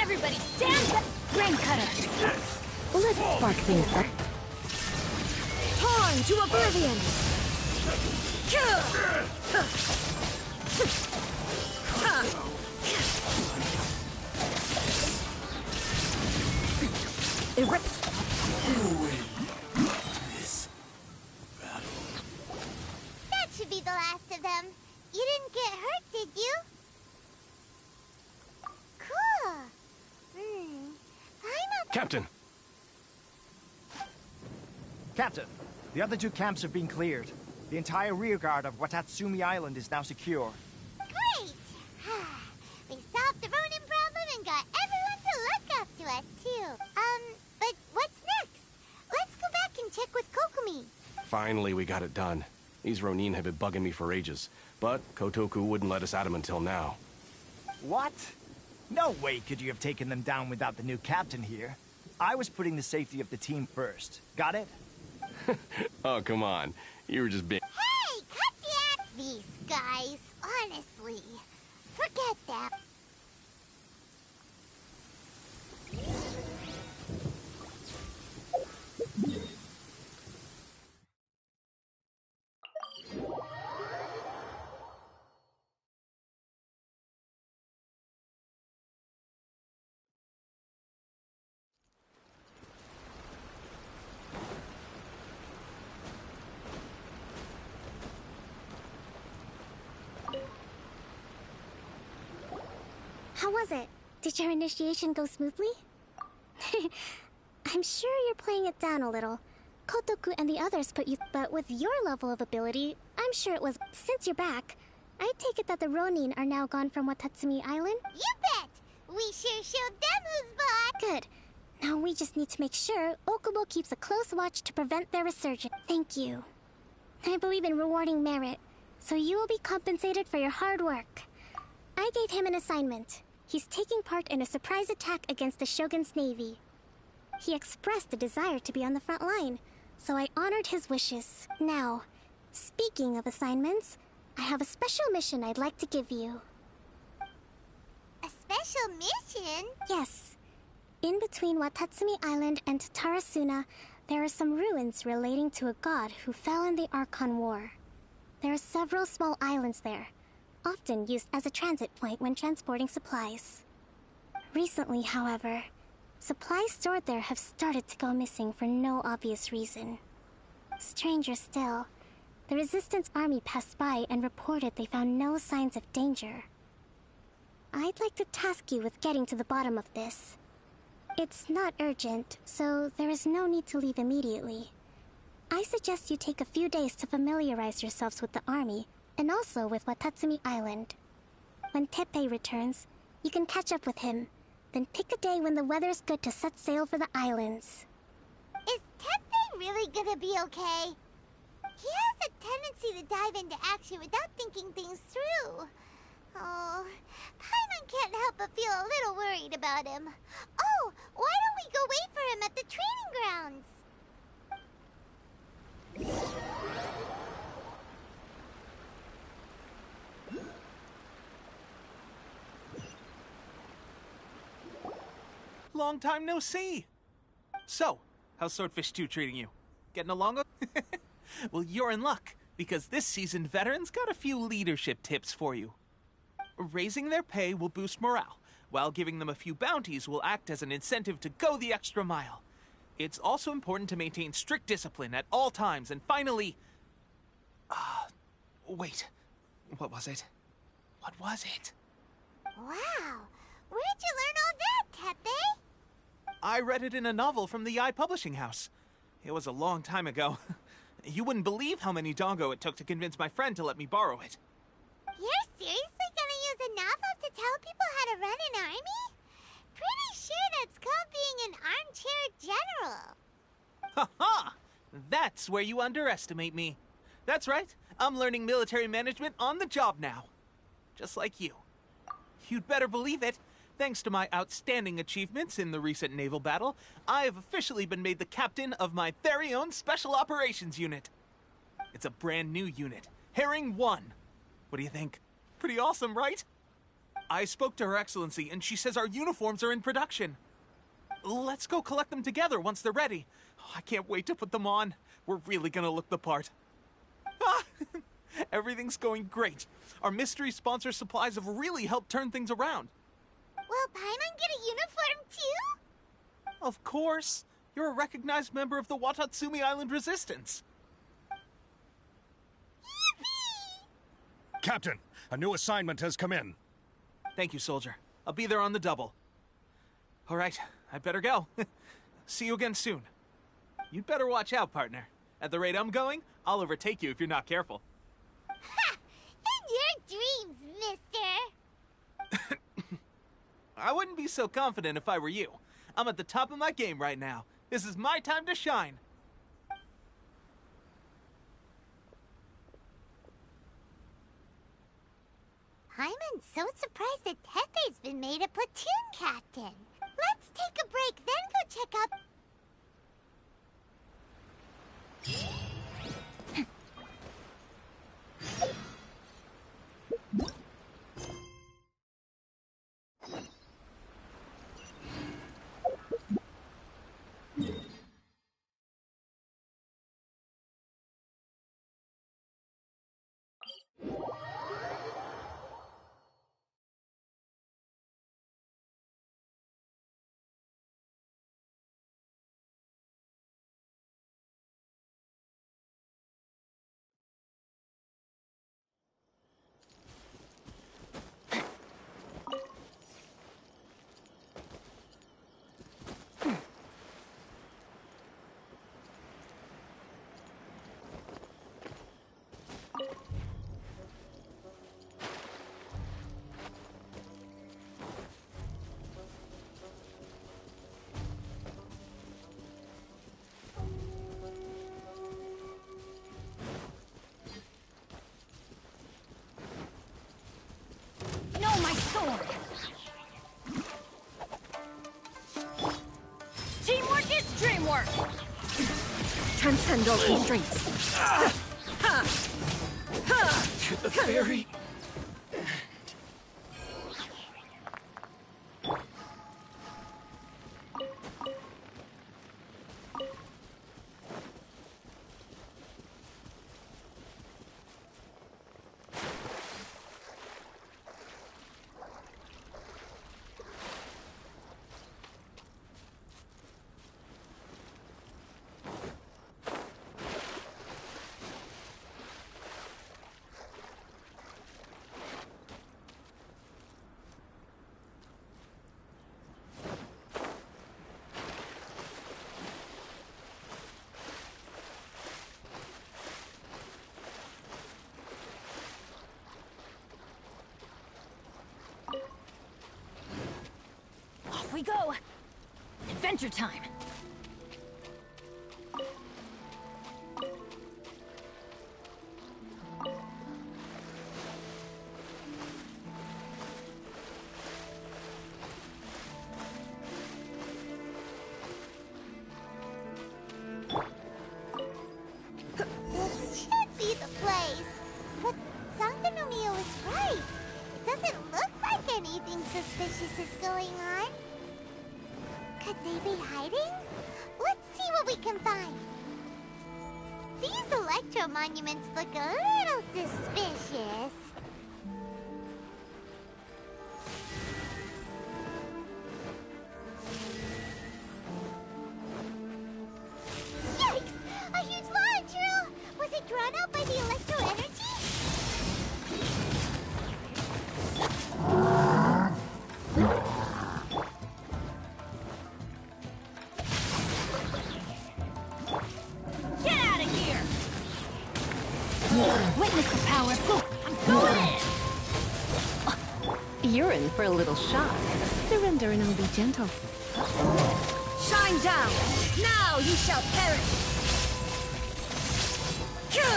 Everybody stand back! Grain cutter. Let's spark things up. Torn to oblivion! That should be the last of them. You didn't get hurt, did you? Cool. Captain! Captain, the other two camps have been cleared. The entire rearguard of Watatsumi Island is now secure. Great! We solved the Ronin problem and got everyone to look up to us, too. But what's next? Let's go back and check with Kokumi. Finally, we got it done. These Ronin have been bugging me for ages, but Kotoku wouldn't let us at them until now. What? No way could you have taken them down without the new captain here. I was putting the safety of the team first. Got it? Oh, come on. You were just being... Hey, cut the act! These guys, honestly. Forget that. How was it? Did your initiation go smoothly? I'm sure you're playing it down a little. Kotoku and the others put you... But with your level of ability, I'm sure it was... Since you're back, I take it that the Ronin are now gone from Watatsumi Island? You bet! We sure showed them who's boss! Good. Now we just need to make sure Okubo keeps a close watch to prevent their resurgence. Thank you. I believe in rewarding merit, so you will be compensated for your hard work. I gave him an assignment. He's taking part in a surprise attack against the Shogun's navy. He expressed a desire to be on the front line, so I honored his wishes. Now, speaking of assignments, I have a special mission I'd like to give you. A special mission? Yes. In between Watatsumi Island and Tarasuna, there are some ruins relating to a god who fell in the Archon War. There are several small islands there, often used as a transit point when transporting supplies. Recently, however, supplies stored there have started to go missing for no obvious reason. Stranger still, The Resistance army passed by and reported they found no signs of danger. I'd like to task you with getting to the bottom of this. It's not urgent, so there is no need to leave immediately. I suggest you take a few days to familiarize yourselves with the army, and also with Watatsumi Island. When Teppei returns, you can catch up with him, then pick a day when the weather's good to set sail for the islands. Is Teppei really gonna be okay? He has a tendency to dive into action without thinking things through. Oh, Paimon can't help but feel a little worried about him. Oh, why don't we go wait for him at the training grounds? Long time no see. So, how's Swordfish 2 treating you? Getting along? Well, you're in luck, because this seasoned veteran's got a few leadership tips for you. Raising their pay will boost morale, while giving them a few bounties will act as an incentive to go the extra mile. It's also important to maintain strict discipline at all times, and finally... wait. What was it? What was it? Wow, where'd you learn all that, Teppei? I read it in a novel from the Eye Publishing House. It was a long time ago. You wouldn't believe how many dongo it took to convince my friend to let me borrow it. You're seriously gonna use a novel to tell people how to run an army? Pretty sure that's called being an armchair general. Ha-ha! That's where you underestimate me. That's right. I'm learning military management on the job now. Just like you. You'd better believe it. Thanks to my outstanding achievements in the recent naval battle, I have officially been made the captain of my very own Special Operations Unit. It's a brand new unit, Herring 1. What do you think? Pretty awesome, right? I spoke to Her Excellency, and she says our uniforms are in production. Let's go collect them together once they're ready. Oh, I can't wait to put them on. We're really gonna look the part. Everything's going great. Our mystery sponsor supplies have really helped turn things around. Will Paimon get a uniform too? Of course. You're a recognized member of the Watatsumi Island Resistance. Yippee! Captain, a new assignment has come in. Thank you, soldier. I'll be there on the double. All right, I better go. See you again soon. You'd better watch out, partner. At the rate I'm going, I'll overtake you if you're not careful. Ha! In your dreams, mister! I wouldn't be so confident if I were you. I'm at the top of my game right now. This is my time to shine. Paimon's so surprised that Teppei's been made a platoon captain. Let's take a break, then go check out... No, my sword! Teamwork is dreamwork! Transcend all constraints. To the ferry. we go! Adventure time! This should be the place. But Sangonomiya was right. It doesn't look like anything suspicious is going on. Could they be hiding? Let's see what we can find. These electro monuments look a little suspicious. Yikes! A huge lava drill! Was it drawn out by the electro energy? Get out of here! Witness the power of... I'm going in! You're in for a little shock. Surrender and I'll be gentle. Shine down! Now you shall perish! Phew!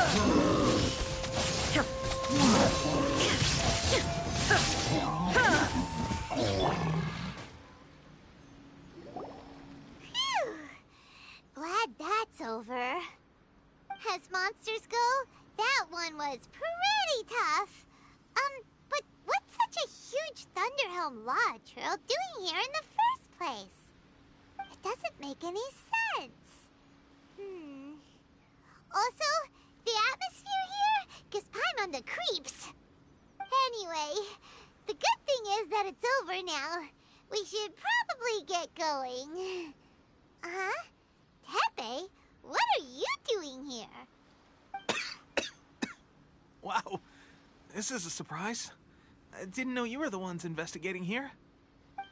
Glad that's over. As monsters go, that one was pretty tough. But what's such a huge Thunderhelm Law Trail doing here in the first place? It doesn't make any sense. Also, the atmosphere here gives Paimon the creeps. Anyway, the good thing is that it's over now. We should probably get going. Huh? Tepe, what are you doing here? Wow, this is a surprise. I didn't know you were the ones investigating here.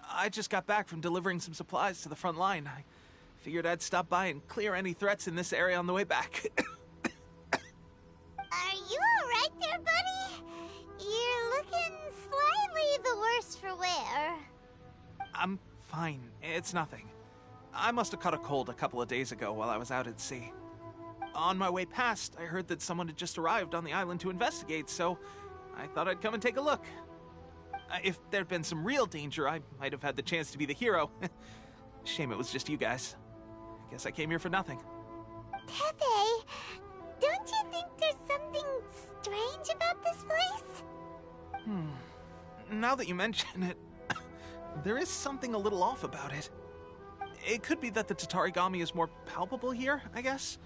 I just got back from delivering some supplies to the front line. I figured I'd stop by and clear any threats in this area on the way back. Are you alright there, buddy? You're looking slightly the worse for wear. I'm fine. It's nothing. I must have caught a cold a couple of days ago while I was out at sea. On my way past, I heard that someone had just arrived on the island to investigate, so I thought I'd come and take a look. If there'd been some real danger, I might have had the chance to be the hero. Shame it was just you guys. Guess I came here for nothing. Tepe, don't you think there's something strange about this place? Now that you mention it, there is something a little off about it. It could be that the Tatarigami is more palpable here, I guess.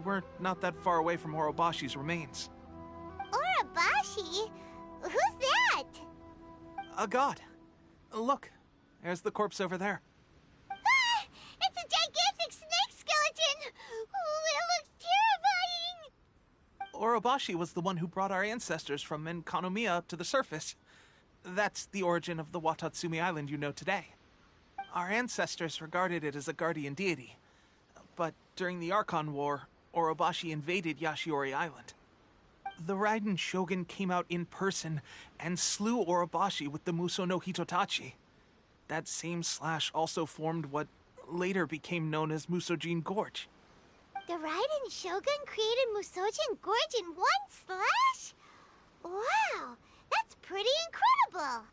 We're not that far away from Orobashi's remains. Orobashi? Who's that? A god. Look, there's the corpse over there. Ah! It's a gigantic snake skeleton! Oh, it looks terrifying! Orobashi was the one who brought our ancestors from Enkanomiya up to the surface. That's the origin of the Watatsumi Island you know today. Our ancestors regarded it as a guardian deity. But during the Archon War, Orobashi invaded Yashiori Island. The Raiden Shogun came out in person and slew Orobashi with the Muso no Hitotachi. That same slash also formed what later became known as Musojin Gorge. The Raiden Shogun created Musojin Gorge in one slash? Wow, that's pretty incredible!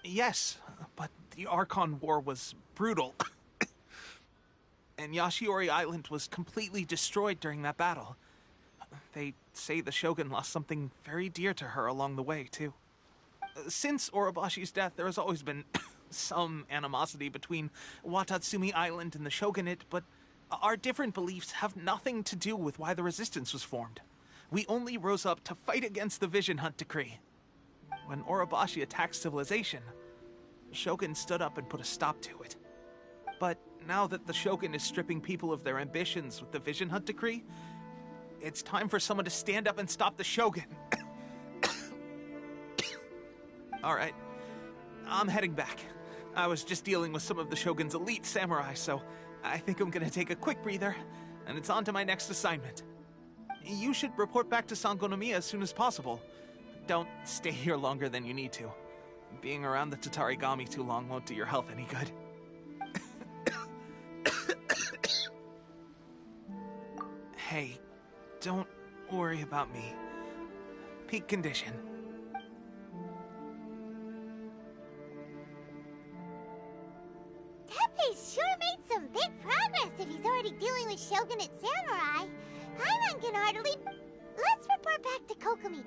Yes, but the Archon War was brutal. And Yashiori Island was completely destroyed during that battle. They say the Shogun lost something very dear to her along the way, too. Since Orobashi's death, there has always been some animosity between Watatsumi Island and the Shogunate, but our different beliefs have nothing to do with why the resistance was formed. We only rose up to fight against the Vision Hunt Decree. When Orobashi attacked civilization, Shogun stood up and put a stop to it. But now that the Shogun is stripping people of their ambitions with the Vision Hunt Decree, it's time for someone to stand up and stop the Shogun. Alright, I'm heading back. I was just dealing with some of the Shogun's elite samurai, so I think I'm gonna take a quick breather, and it's on to my next assignment. You should report back to Sangonomiya as soon as possible. Don't stay here longer than you need to. Being around the Tatarigami too long won't do your health any good. okay. Don't worry about me. Peak condition. Teppei's sure made some big progress if he's already dealing with Shogunate Samurai. Paimon can hardly... Let's report back to Kokomi.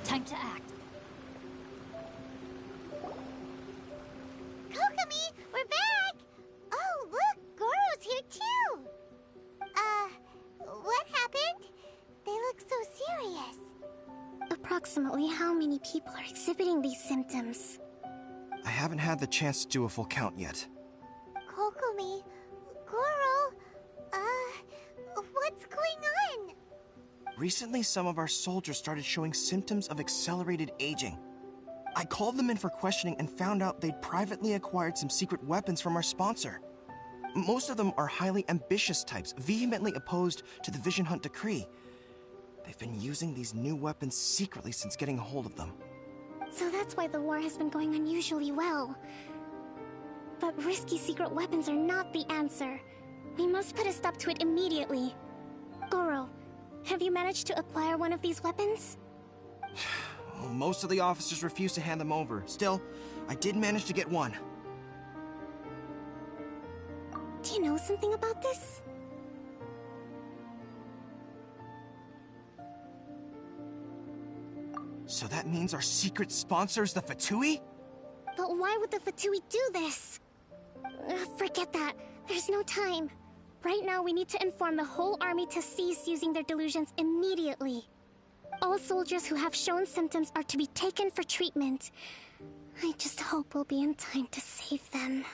Time to act. Kokomi, we're back! Oh, look, Goro's here too! What happened? They look so serious. Approximately how many people are exhibiting these symptoms? I haven't had the chance to do a full count yet. Kokomi, Goro, what's going on? Recently, some of our soldiers started showing symptoms of accelerated aging. I called them in for questioning and found out they'd privately acquired some secret weapons from our sponsor. Most of them are highly ambitious types, vehemently opposed to the Vision Hunt decree. They've been using these new weapons secretly since getting a hold of them. So that's why the war has been going unusually well. But risky secret weapons are not the answer. We must put a stop to it immediately. Goro, have you managed to acquire one of these weapons? Most of the officers refused to hand them over. Still, I did manage to get one. Do you know something about this? So that means our secret sponsor is the Fatui? But why would the Fatui do this? Forget that. There's no time. Right now, we need to inform the whole army to cease using their delusions immediately. All soldiers who have shown symptoms are to be taken for treatment. I just hope we'll be in time to save them.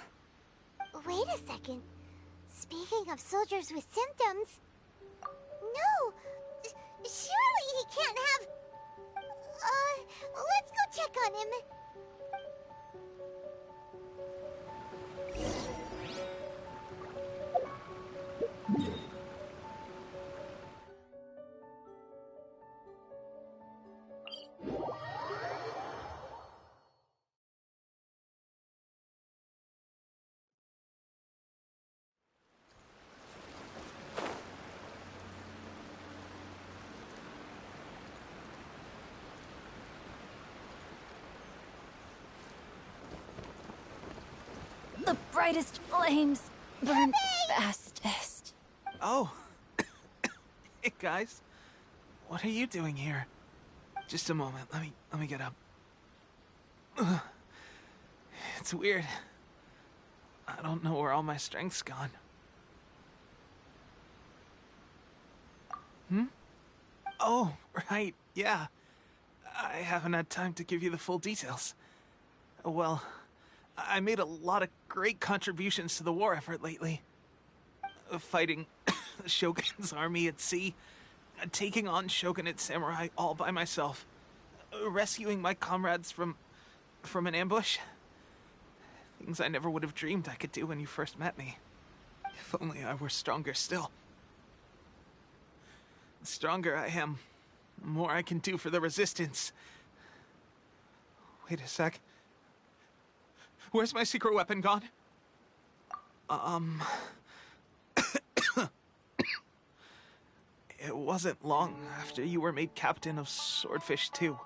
Wait a second. Speaking of soldiers with symptoms... No! Surely he can't have... let's go check on him. The brightest flames burn fastest. Oh. Hey, guys. What are you doing here? Just a moment. Let me get up. Ugh. It's weird. I don't know where all my strength's gone. Oh, right. Yeah. I haven't had time to give you the full details. Well, I made a lot of great contributions to the war effort lately. Fighting the Shogun's army at sea, taking on Shogunate Samurai all by myself, rescuing my comrades from an ambush. Things I never would have dreamed I could do when you first met me. If only I were stronger still. The stronger I am, the more I can do for the Resistance. Wait a sec. Where's my secret weapon gone? It wasn't long after you were made captain of Swordfish 2.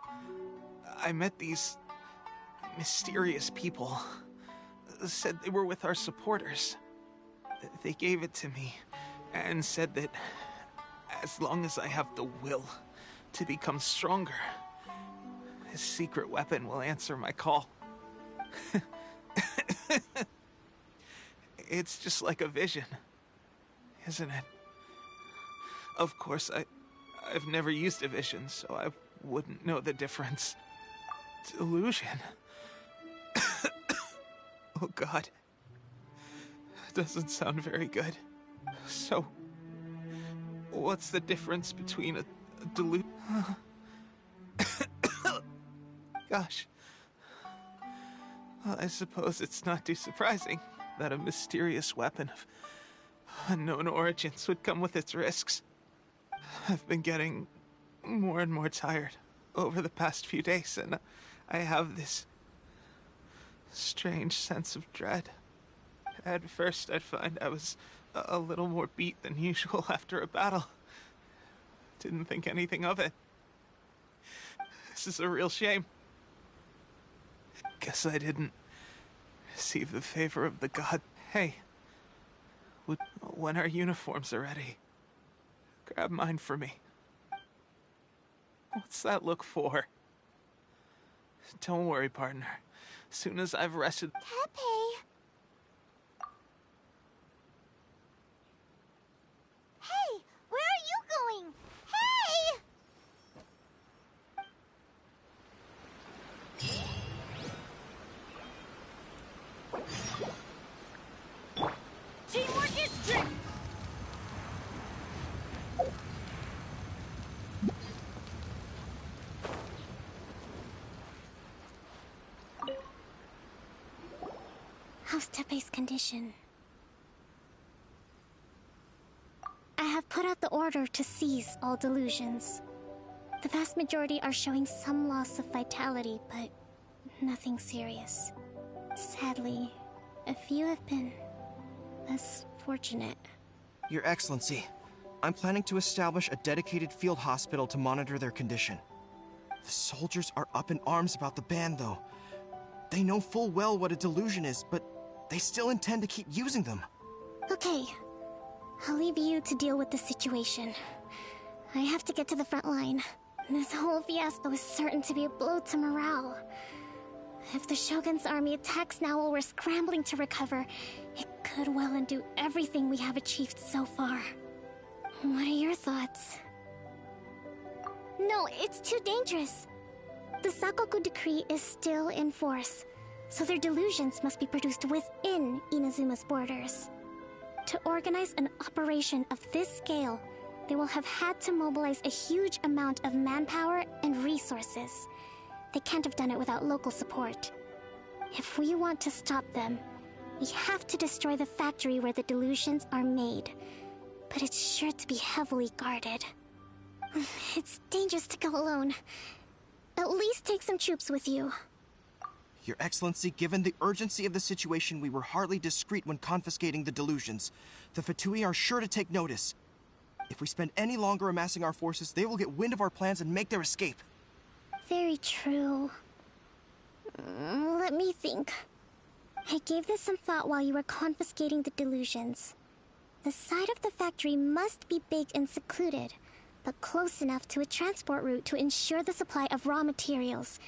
I met these mysterious people. Said they were with our supporters. They gave it to me and said that as long as I have the will to become stronger, his secret weapon will answer my call. It's just like a vision, isn't it? Of course, I've never used a vision, so I wouldn't know the difference. Delusion. Oh God. Doesn't sound very good. So, what's the difference between a Gosh. Well, I suppose it's not too surprising that a mysterious weapon of unknown origins would come with its risks. I've been getting more and more tired over the past few days, and I have this strange sense of dread. At first, I'd find I was a little more beat than usual after a battle. Didn't think anything of it. This is a real shame. Guess I didn't receive the favor of the god. Hey, when our uniforms are ready, grab mine for me. What's that look for? Don't worry, partner. As soon as I've rested... Tepe! Hey! Where are you going? Hey! Teamwork is strength! How's Tepe's condition? I have put out the order to cease all delusions. The vast majority are showing some loss of vitality, but nothing serious. Sadly, a few have been less fortunate. Your Excellency, I'm planning to establish a dedicated field hospital to monitor their condition. The soldiers are up in arms about the ban, though. They know full well what a delusion is, but they still intend to keep using them. Okay, I'll leave you to deal with the situation. I have to get to the front line. This whole fiasco is certain to be a blow to morale. If the Shogun's army attacks now while we're scrambling to recover, it could well undo everything we have achieved so far. What are your thoughts? No, it's too dangerous. The Sakoku decree is still in force, so their delusions must be produced within Inazuma's borders. To organize an operation of this scale, they will have had to mobilize a huge amount of manpower and resources. They can't have done it without local support. If we want to stop them, we have to destroy the factory where the delusions are made. But it's sure to be heavily guarded. It's dangerous to go alone. At least take some troops with you. Your Excellency, given the urgency of the situation, we were hardly discreet when confiscating the delusions. The Fatui are sure to take notice. If we spend any longer amassing our forces, they will get wind of our plans and make their escape. Very true. Let me think. I gave this some thought while you were confiscating the delusions. The side of the factory must be big and secluded, but close enough to a transport route to ensure the supply of raw materials.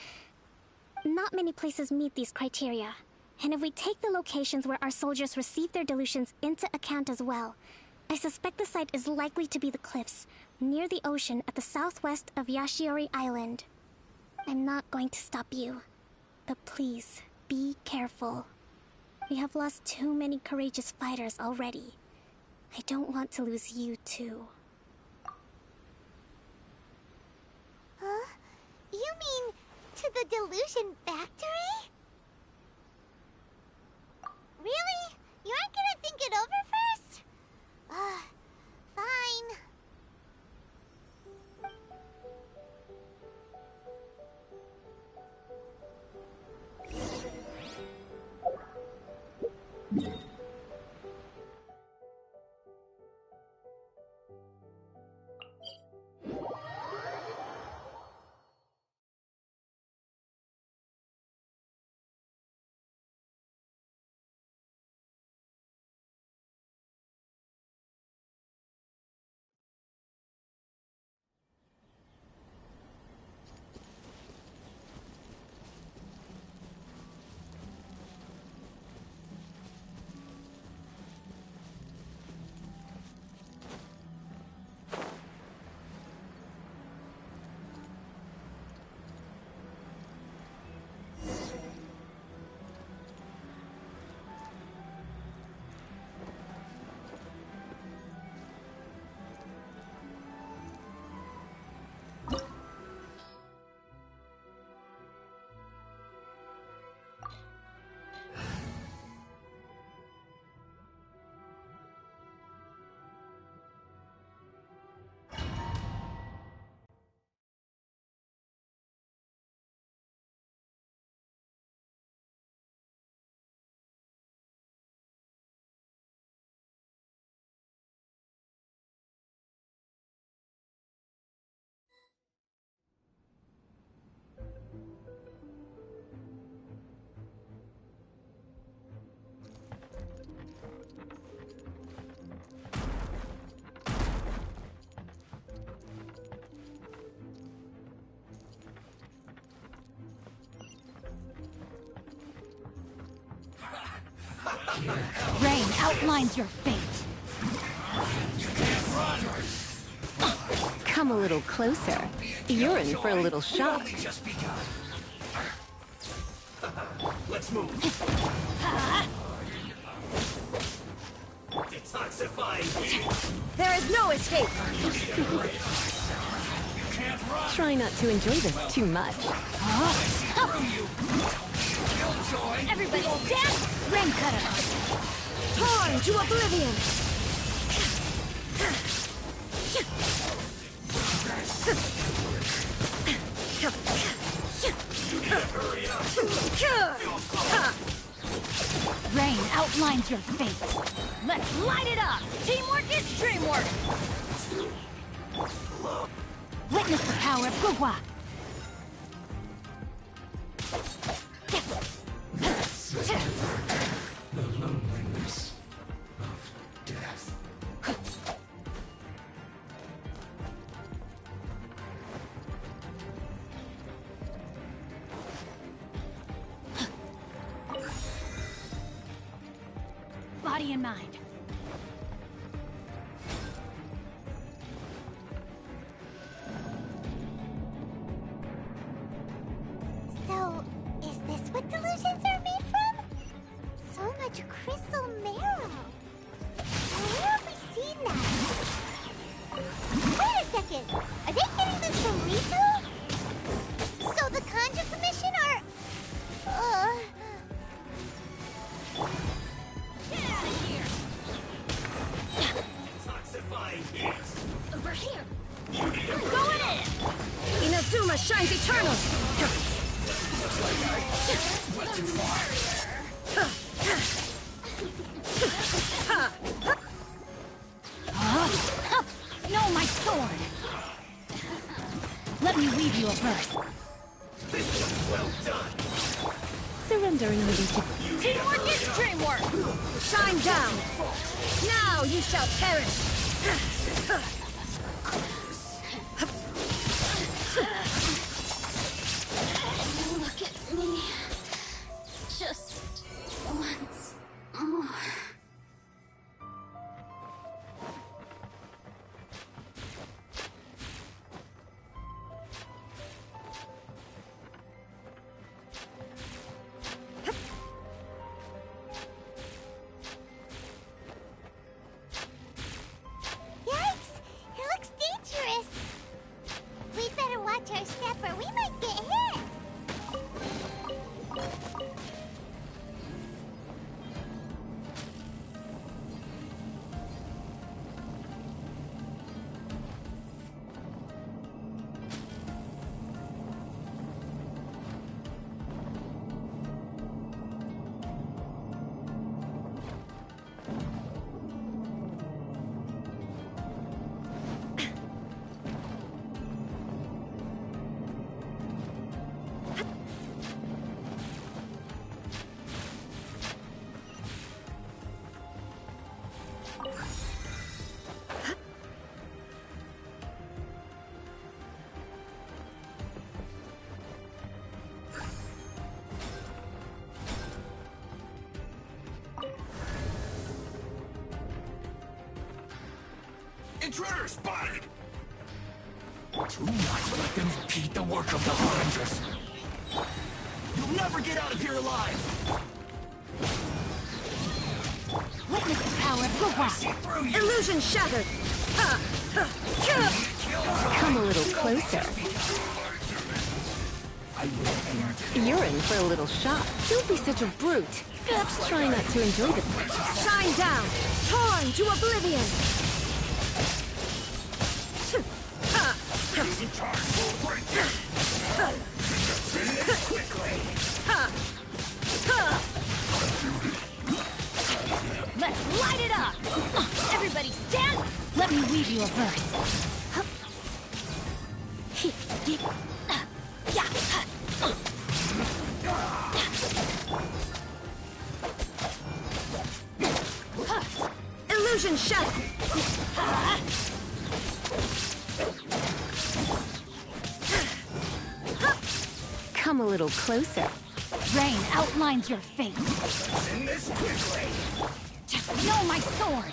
Not many places meet these criteria, and if we take the locations where our soldiers receive their delusions into account as well, I suspect the site is likely to be the cliffs, near the ocean at the southwest of Yashiori Island. I'm not going to stop you, but please, be careful. We have lost too many courageous fighters already. I don't want to lose you too. Huh? You mean to the delusion factory? Really? You aren't gonna think it over first? Fine. Rain outlines your fate. Come a little closer. You're in for a little shock. Let's move. Detoxifying. There is no escape. Try not to enjoy this too much. Everybody stand! Rain cutter! Torn to oblivion! Rain outlines your fate. Let's light it up! Teamwork is dreamwork! Witness the power of Gugwa. The loneliness of death. Body and mind. So, is this what delusions are made from? So much crystal marrow. Where have we seen that? Wait a second. Are they getting this from Rito? So the Conjure Commission are... Get out of here! Detoxifying heat. Over here! I'm Going in! Inazuma shines eternal! No, my sword! Let me weave you a verse. This was well done. Surrendering maybe to... Teamwork is dreamwork! Shine down! Now you shall perish! Look at me. Just once more. Yikes! It looks dangerous. We'd better watch our step or we might get hit. Intruder spotted! Do not let them impede the work of the Harvesters. You'll never get out of here alive! Witness the power of Gugwa! Illusion shattered! Come a little closer. You're in for a little shock. Don't be such a brute. Perhaps try not to enjoy the... Shine down! Torn to oblivion! Use a charge full break! Finish quickly! Let's light it up! Everybody stand! Let me weave you a verse. Illusion shattered! Come a little closer. Rain outlines your fate. In this quickly. Know my sword.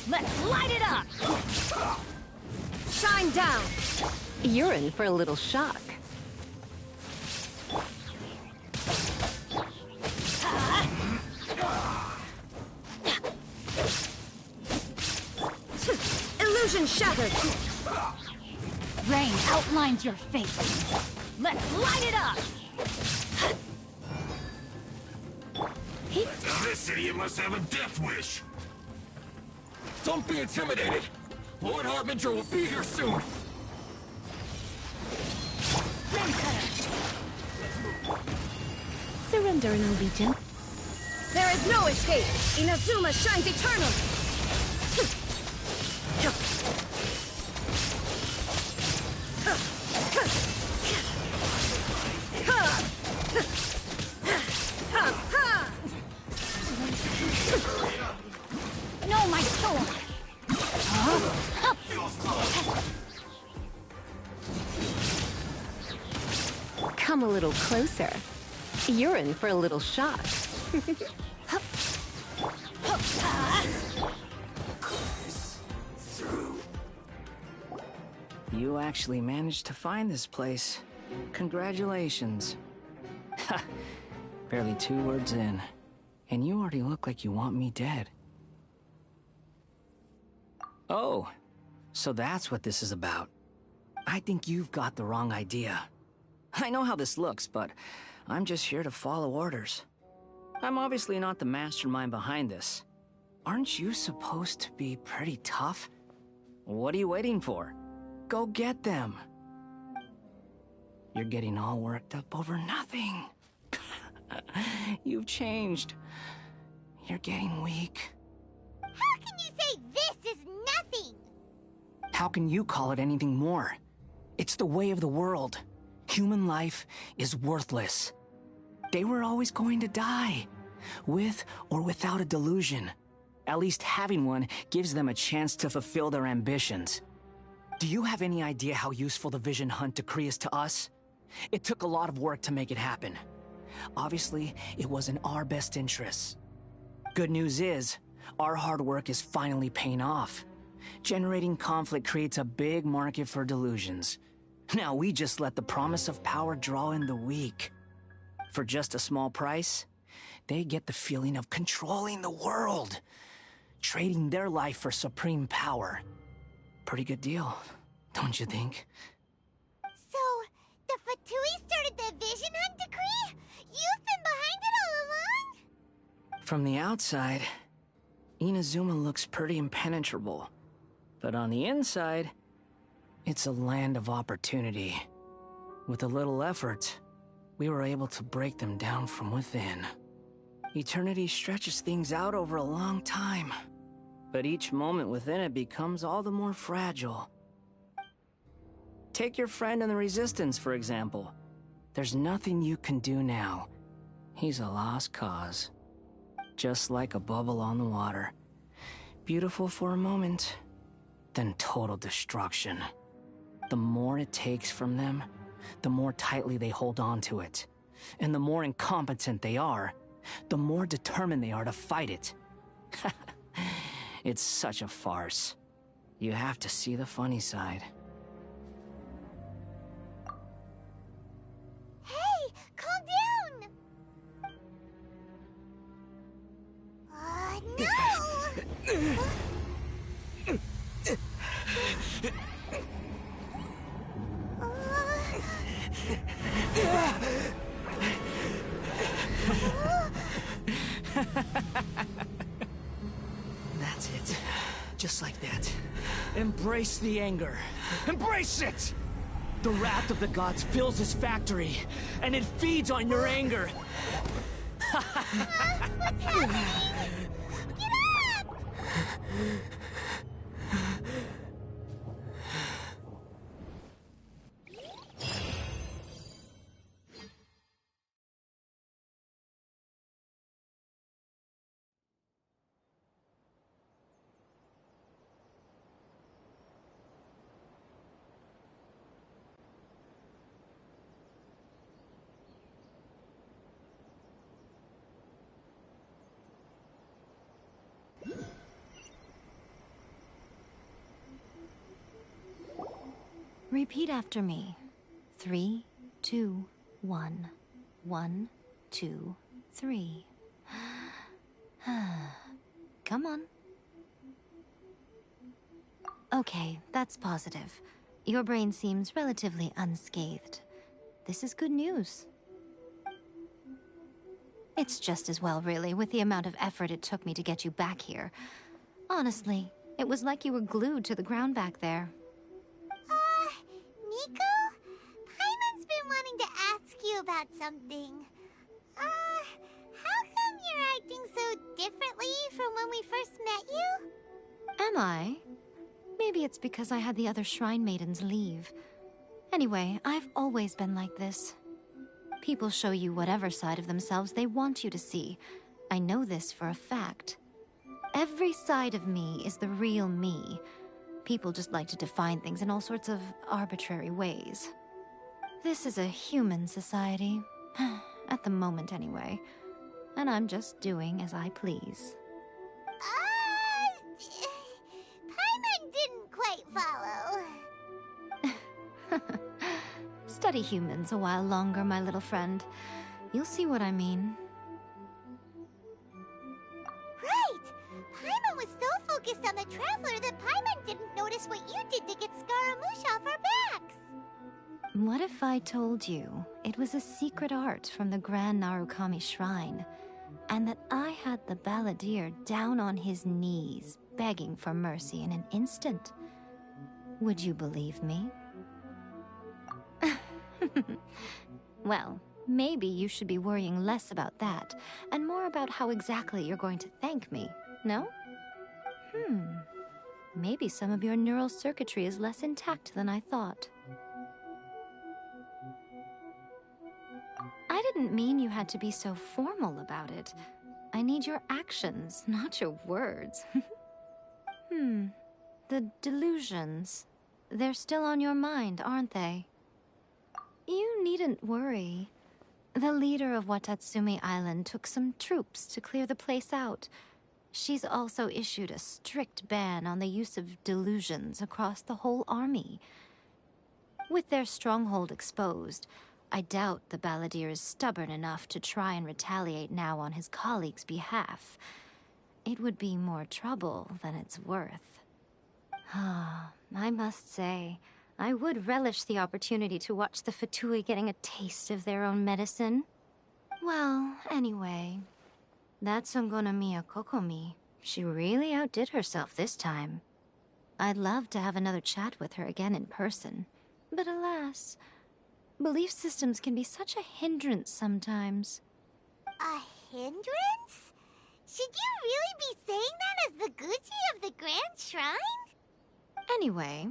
Let's light it up. Shine down. You're in for a little shock. Illusion shattered. Rain outlines your fate. Let's light it up. This idiot must have a death wish. Don't be intimidated. Lord Harbinger will be here soon. Rain cutter. Surrender and I'll be gentle. There is no escape. Inazuma shines eternal. No, my sword. Come a little closer. You're in for a little shock. You actually managed to find this place. Congratulations. Ha! Barely 2 words in, and you already look like you want me dead. Oh, so that's what this is about. I think you've got the wrong idea. I know how this looks, but I'm just here to follow orders. I'm obviously not the mastermind behind this. Aren't you supposed to be pretty tough? What are you waiting for? Go get them. You're getting all worked up over nothing. You've changed. You're getting weak. How can you say this is nothing? How can you call it anything more? It's the way of the world. Human life is worthless. They were always going to die, with or without a delusion. At least having one gives them a chance to fulfill their ambitions. Do you have any idea how useful the Vision Hunt decree is to us? It took a lot of work to make it happen. Obviously, it was in our best interests. Good news is, our hard work is finally paying off. Generating conflict creates a big market for delusions. Now we just let the promise of power draw in the weak. For just a small price, they get the feeling of controlling the world, trading their life for supreme power. Pretty good deal, don't you think? So, the Fatui started the Vision Hunt decree? You've been behind it all along? From the outside, Inazuma looks pretty impenetrable. But on the inside, it's a land of opportunity. With a little effort, we were able to break them down from within. Eternity stretches things out over a long time, but each moment within it becomes all the more fragile. Take your friend in the Resistance, for example. There's nothing you can do now. He's a lost cause. Just like a bubble on the water. Beautiful for a moment, then total destruction. The more it takes from them, the more tightly they hold on to it. And the more incompetent they are, the more determined they are to fight it. It's such a farce. You have to see the funny side. Hey, calm down! No! That's it. Just like that. Embrace the anger. Embrace it! The wrath of the gods fills this factory, and it feeds on your anger. What's happening? Get up! Repeat after me. 3, 2, 1. 1, 2, 3. Come on. Okay, that's positive. Your brain seems relatively unscathed. This is good news. It's just as well, really, with the amount of effort it took me to get you back here. Honestly, it was like you were glued to the ground back there. Nico? Paimon's been wanting to ask you about something. How come you're acting so differently from when we first met you? Am I? Maybe it's because I had the other Shrine Maidens leave. Anyway, I've always been like this. People show you whatever side of themselves they want you to see. I know this for a fact. Every side of me is the real me. People just like to define things in all sorts of arbitrary ways. This is a human society. At the moment, anyway. And I'm just doing as I please. Paimon didn't quite follow. Study humans a while longer, my little friend. You'll see what I mean. Right! Paimon was so focused on the Traveler that Paimon didn't notice what you did to get Scaramouche off our backs! What if I told you it was a secret art from the Grand Narukami Shrine, and that I had the balladeer down on his knees, begging for mercy in an instant? Would you believe me? Well, maybe you should be worrying less about that, and more about how exactly you're going to thank me, no? Maybe some of your neural circuitry is less intact than I thought. I didn't mean you had to be so formal about it. I need your actions, not your words. The delusions. They're still on your mind, aren't they? You needn't worry. The leader of Watatsumi Island took some troops to clear the place out. She's also issued a strict ban on the use of delusions across the whole army. With their stronghold exposed, I doubt the balladeer is stubborn enough to try and retaliate now on his colleagues' behalf. It would be more trouble than it's worth. I must say, I would relish the opportunity to watch the Fatui getting a taste of their own medicine. Well, anyway, that Songonomiya Kokomi, she really outdid herself this time. I'd love to have another chat with her again in person, but alas, belief systems can be such a hindrance sometimes. A hindrance? Should you really be saying that as the Gucci of the Grand Shrine? Anyway,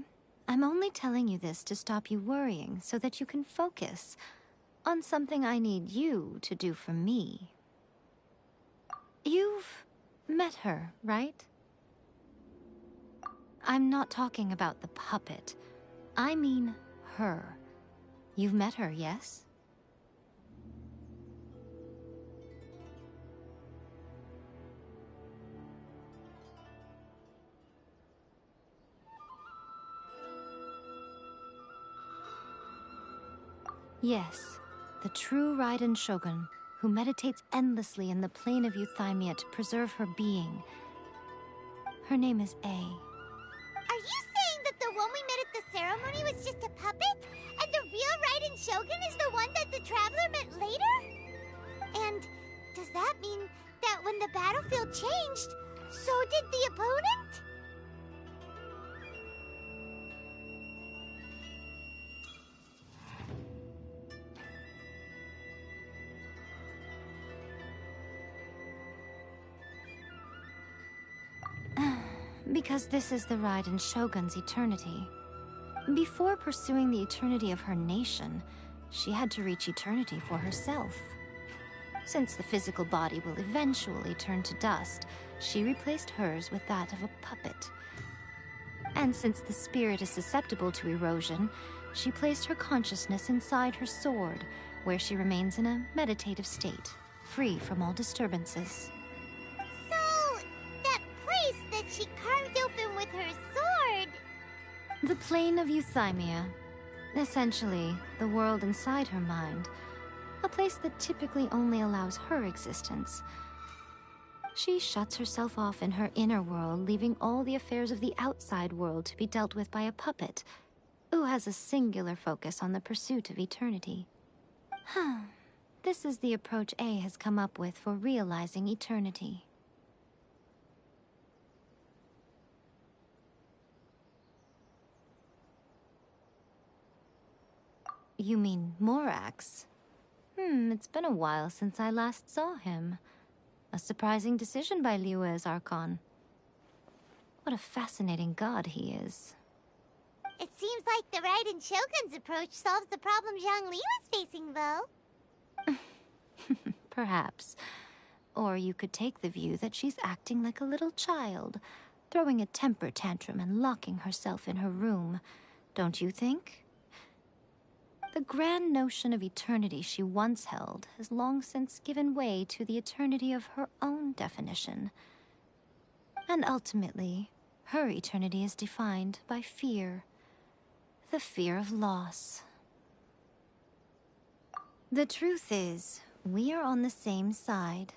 I'm only telling you this to stop you worrying so that you can focus on something I need you to do for me. You've met her, right? I'm not talking about the puppet. I mean her. You've met her, yes? Yes, the true Raiden Shogun, who meditates endlessly in the plane of Euthymia to preserve her being. Her name is A. Are you saying that the one we met at the ceremony was just a puppet? And the real Raiden Shogun is the one that the Traveler met later? And does that mean that when the battlefield changed, so did the opponent? Because this is the Raiden Shogun's eternity. Before pursuing the eternity of her nation, she had to reach eternity for herself. Since the physical body will eventually turn to dust, she replaced hers with that of a puppet. And since the spirit is susceptible to erosion, she placed her consciousness inside her sword, where she remains in a meditative state, free from all disturbances. So, that place that she carved open with her sword... The plane of Euthymia. Essentially, the world inside her mind. A place that typically only allows her existence. She shuts herself off in her inner world, leaving all the affairs of the outside world to be dealt with by a puppet, who has a singular focus on the pursuit of eternity. This is the approach A has come up with for realizing eternity. You mean Morax? It's been a while since I last saw him. A surprising decision by Liyue's Archon. What a fascinating god he is. It seems like the Raiden Shogun's approach solves the problem Zhang Li was facing, though. Perhaps. Or you could take the view that she's acting like a little child, throwing a temper tantrum and locking herself in her room. Don't you think? The grand notion of eternity she once held has long since given way to the eternity of her own definition. And ultimately, her eternity is defined by fear. The fear of loss. The truth is, we are on the same side.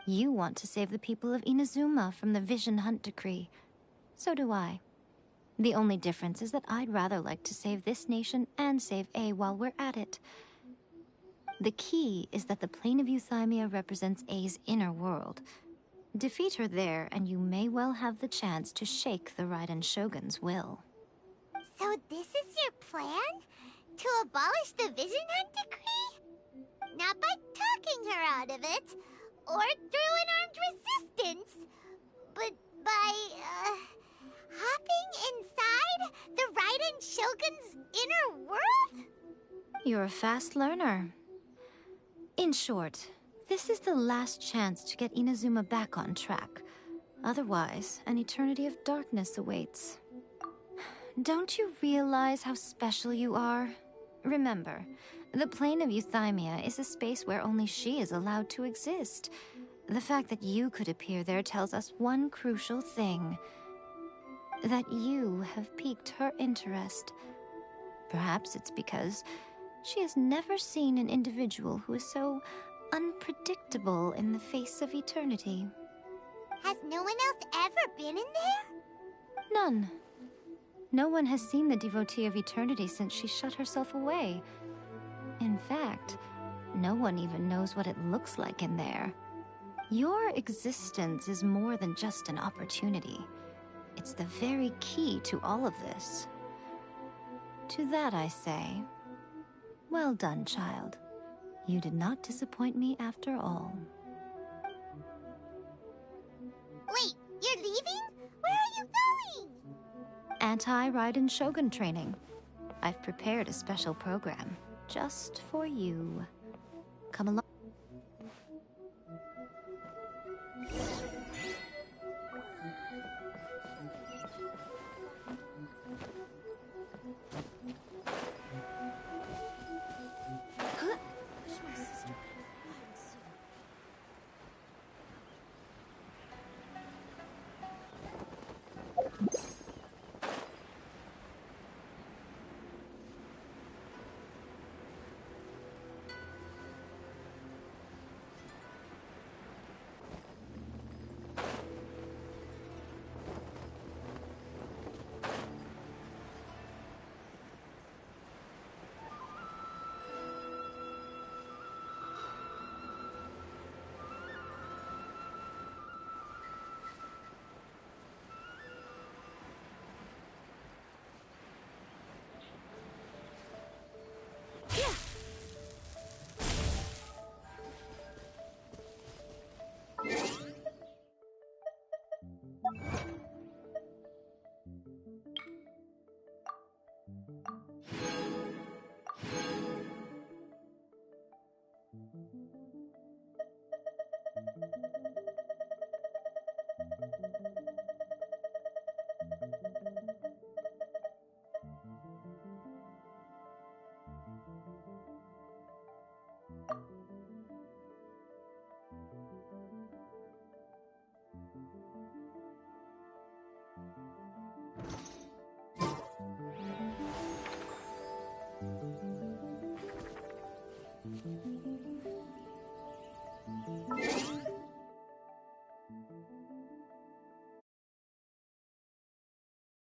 You want to save the people of Inazuma from the Vision Hunt decree. So do I. The only difference is that I'd rather like to save this nation and save A while we're at it. The key is that the plane of Euthymia represents A's inner world. Defeat her there, and you may well have the chance to shake the Raiden Shogun's will. So this is your plan? To abolish the Vision Hunt decree? Not by talking her out of it, or through an armed resistance, but by, hopping inside the Raiden Shogun's inner world? You're a fast learner. In short, this is the last chance to get Inazuma back on track. Otherwise, an eternity of darkness awaits. Don't you realize how special you are? Remember, the plane of Euthymia is a space where only she is allowed to exist. The fact that you could appear there tells us one crucial thing. That you have piqued her interest. Perhaps it's because she has never seen an individual who is so unpredictable in the face of eternity. Has no one else ever been in there? None. No one has seen the devotee of eternity since she shut herself away. In fact, no one even knows what it looks like in there. Your existence is more than just an opportunity. It's the very key to all of this. To that I say, well done, child. You did not disappoint me after all. Wait, you're leaving? Where are you going? Anti-Raiden Shogun training. I've prepared a special program just for you. Come along.